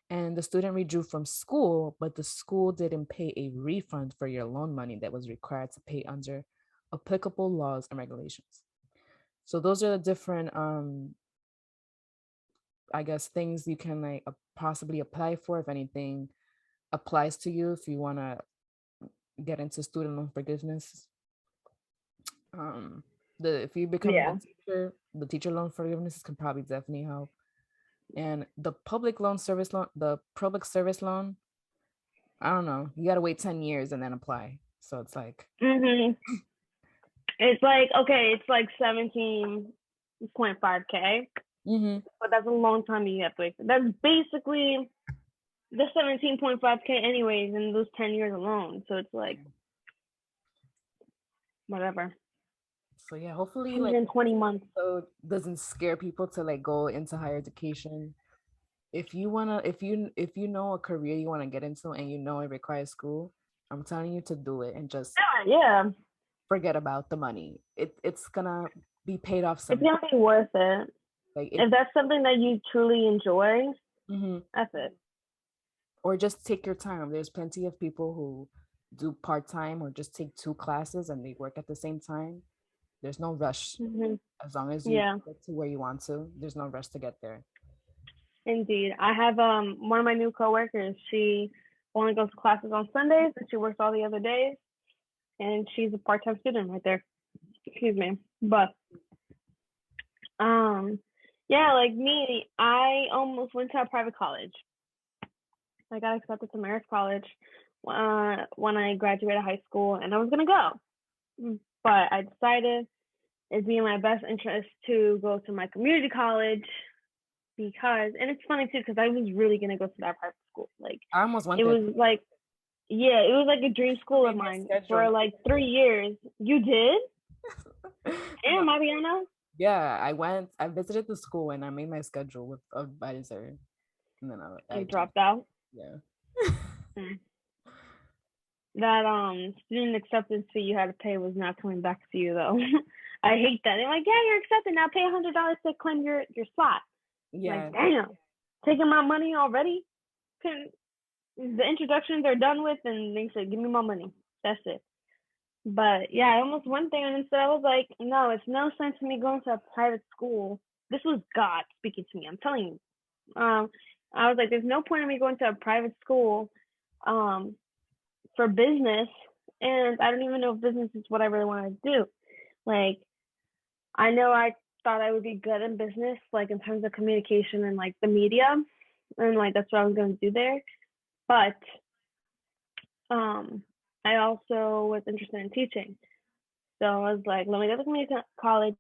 And the student withdrew from school, but the school didn't pay a refund for your loan money that was required to pay under applicable laws and regulations. So those are the different, I guess, things you can like possibly apply for if anything applies to you, if you want to get into student loan forgiveness. If you become a teacher, the teacher loan forgiveness can probably definitely help. And the public service loan, I don't know. You got to wait 10 years and then apply. So it's like. It's like, okay, it's like 17.5K. But that's a long time you have to wait. That's basically the 17.5K anyways in those 10 years alone. So it's like, whatever. So yeah, hopefully 120 months. So it doesn't scare people to like go into higher education. If you know a career you want to get into and you know it requires school, I'm telling you to do it and just forget about the money. It's gonna be paid off someday. It's gonna be worth it. Like if that's something that you truly enjoy, that's it. Or just take your time. There's plenty of people who do part-time or just take 2 classes and they work at the same time. There's no rush. As long as you get to where you want to, there's no rush to get there. Indeed. I have one of my new coworkers. She only goes to classes on Sundays and she works all the other days. And she's a part-time student right there. Excuse me. But like me, I almost went to a private college. I got accepted to Marist College when I graduated high school, and I was gonna go. But I decided it'd be in my best interest to go to my community college because, and it's funny too, because I was really gonna go to that private school. Like I almost went it was like, it was like a dream school of mine for like 3 years. You did? Damn, Ariana. Yeah, I visited the school and I made my schedule with advisor, and then I You just dropped out. yeah. Mm. That student acceptance fee you had to pay was not coming back to you though. I hate that. They're like, yeah, you're accepted now. Pay $100 to claim your spot. Yeah. Like, damn, taking my money already. The introductions are done with, and they said, give me my money. That's it. But yeah, I almost went there, and instead I was like, no, it's no sense in me going to a private school. This was God speaking to me. I'm telling you. I was like, there's no point in me going to a private school for business, and I don't even know if business is what I really want to do. Like, I know I thought I would be good in business, like in terms of communication and like the media, and like that's what I was going to do there. But I also was interested in teaching, so I was like, let me go to community college,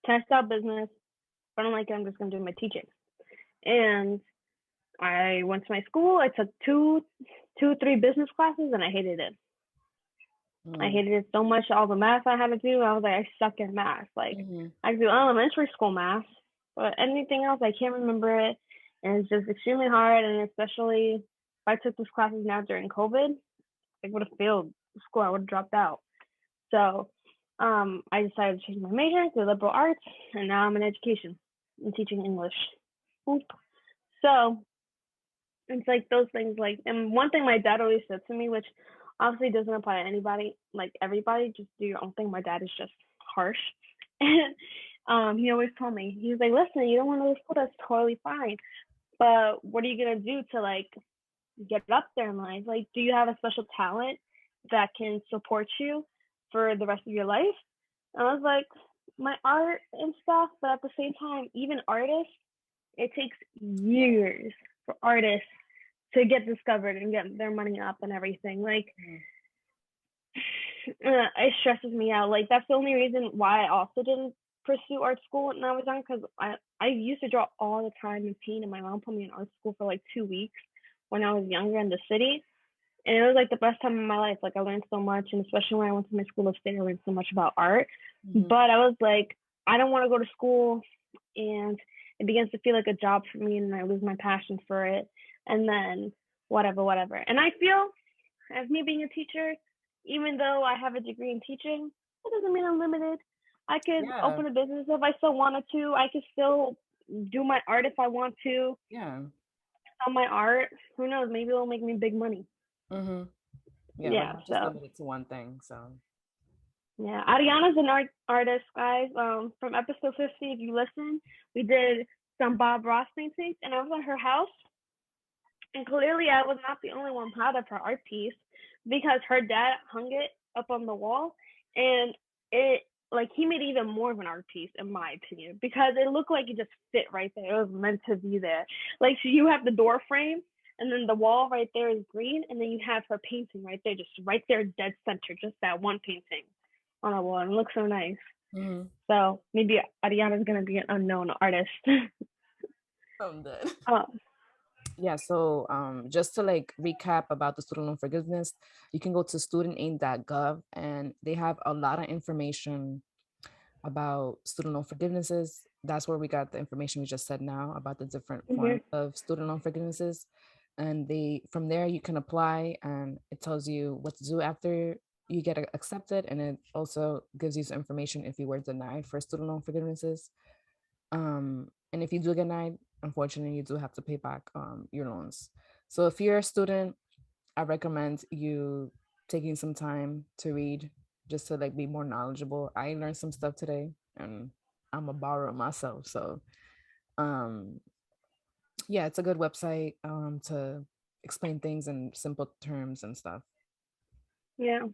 test out business. If I don't like it, I'm just going to do my teaching. And I went to my school. I took two, 3 business classes, and I hated it. I hated it so much. All the math I had to do, I was like, I suck at math. Like, I could do elementary school math, but anything else, I can't remember it. And it's just extremely hard. And especially if I took these classes now during COVID, I would have failed school. I would have dropped out. So I decided to change my major to liberal arts, and now I'm in education and teaching English. So it's like those things. Like, and one thing my dad always said to me, which obviously doesn't apply to anybody, like everybody, just do your own thing. My dad is just harsh. And he always told me, he was like, listen, you don't want to go to school, that's totally fine. But what are you going to do to like get up there in life? Like, do you have a special talent that can support you for the rest of your life? And I was like, my art and stuff, but at the same time, even artists, it takes years for artists to get discovered and get their money up and everything. Like, it stresses me out. Like, that's the only reason why I also didn't pursue art school when I was young, because I used to draw all the time and paint, and my mom put me in art school for like 2 weeks when I was younger in the city. And it was like the best time of my life. Like, I learned so much, and especially when I went to my school of state, I learned so much about art. But I was like, I don't want to go to school, and it begins to feel like a job for me, and I lose my passion for it. And then whatever. And I feel, as me being a teacher, even though I have a degree in teaching, it doesn't mean I'm limited. I could open a business if I still wanted to. I could still do my art if I want to. Yeah. Sell my art. Who knows? Maybe it'll make me big money. Yeah, we're not just limited to one thing. So yeah, Ariana's an artist, guys. From episode 50, if you listen, we did some Bob Ross paintings, and I was at her house, and clearly I was not the only one proud of her art piece, because her dad hung it up on the wall, and it, like, he made even more of an art piece, in my opinion, because it looked like it just fit right there. It was meant to be there. Like, so you have the door frame, and then the wall right there is green, and then you have her painting right there, just right there, dead center, just that one painting on a wall, and it looks so nice. So maybe Ariana's gonna be an unknown artist. I'm dead. Yeah, so just to like recap about the student loan forgiveness, you can go to studentaid.gov, and they have a lot of information about student loan forgivenesses. That's where we got the information we just said now about the different forms of student loan forgivenesses. And they, from there, you can apply, and it tells you what to do after you get accepted, and it also gives you some information if you were denied for student loan forgivenesses. And if you do get denied, unfortunately, you do have to pay back your loans. So if you're a student, I recommend you taking some time to read, just to like be more knowledgeable. I learned some stuff today, and I'm a borrower myself. So yeah, it's a good website to explain things in simple terms and stuff. Yeah.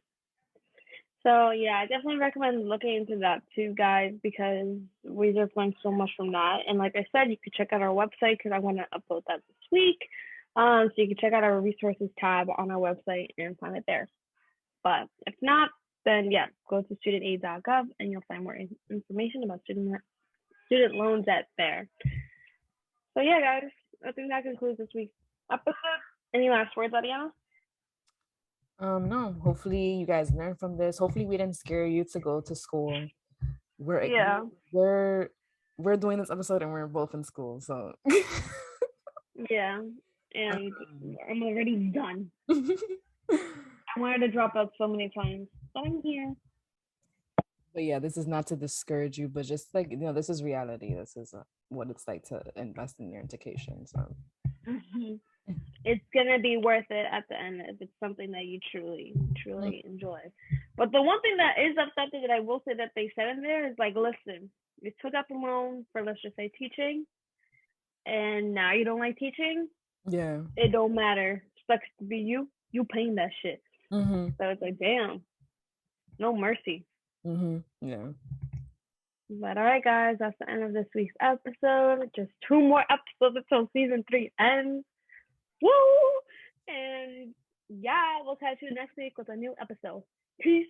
So yeah, I definitely recommend looking into that too, guys, because we just learned so much from that. And like I said, you could check out our website, because I want to upload that this week. So you can check out our resources tab on our website and find it there. But if not, then yeah, go to studentaid.gov, and you'll find more information about student loans at there. So yeah, guys, I think that concludes this week's episode. Any last words, Ariana? No, hopefully you guys learned from this. Hopefully we didn't scare you to go to school, Yeah. we're doing this episode and we're both in school, so Yeah. And I'm already done. I wanted to drop out so many times, but I'm here. But yeah, this is not to discourage you, but just like, this is reality. This is what it's like to invest in your education. So It's gonna be worth it at the end if it's something that you truly enjoy. But the one thing that is upsetting that I will say that they said in there is like, listen, you took out the loan for, let's just say, teaching, and now you don't like teaching. Yeah, it don't matter. Sucks to be you paying that shit. mm-hmm. So it's like, damn, no mercy. Mm-hmm. Yeah. But all right, guys, that's the end of this week's episode. Just 2 more episodes until season 3 ends. Woo! And yeah, we'll catch you next week with a new episode. Peace.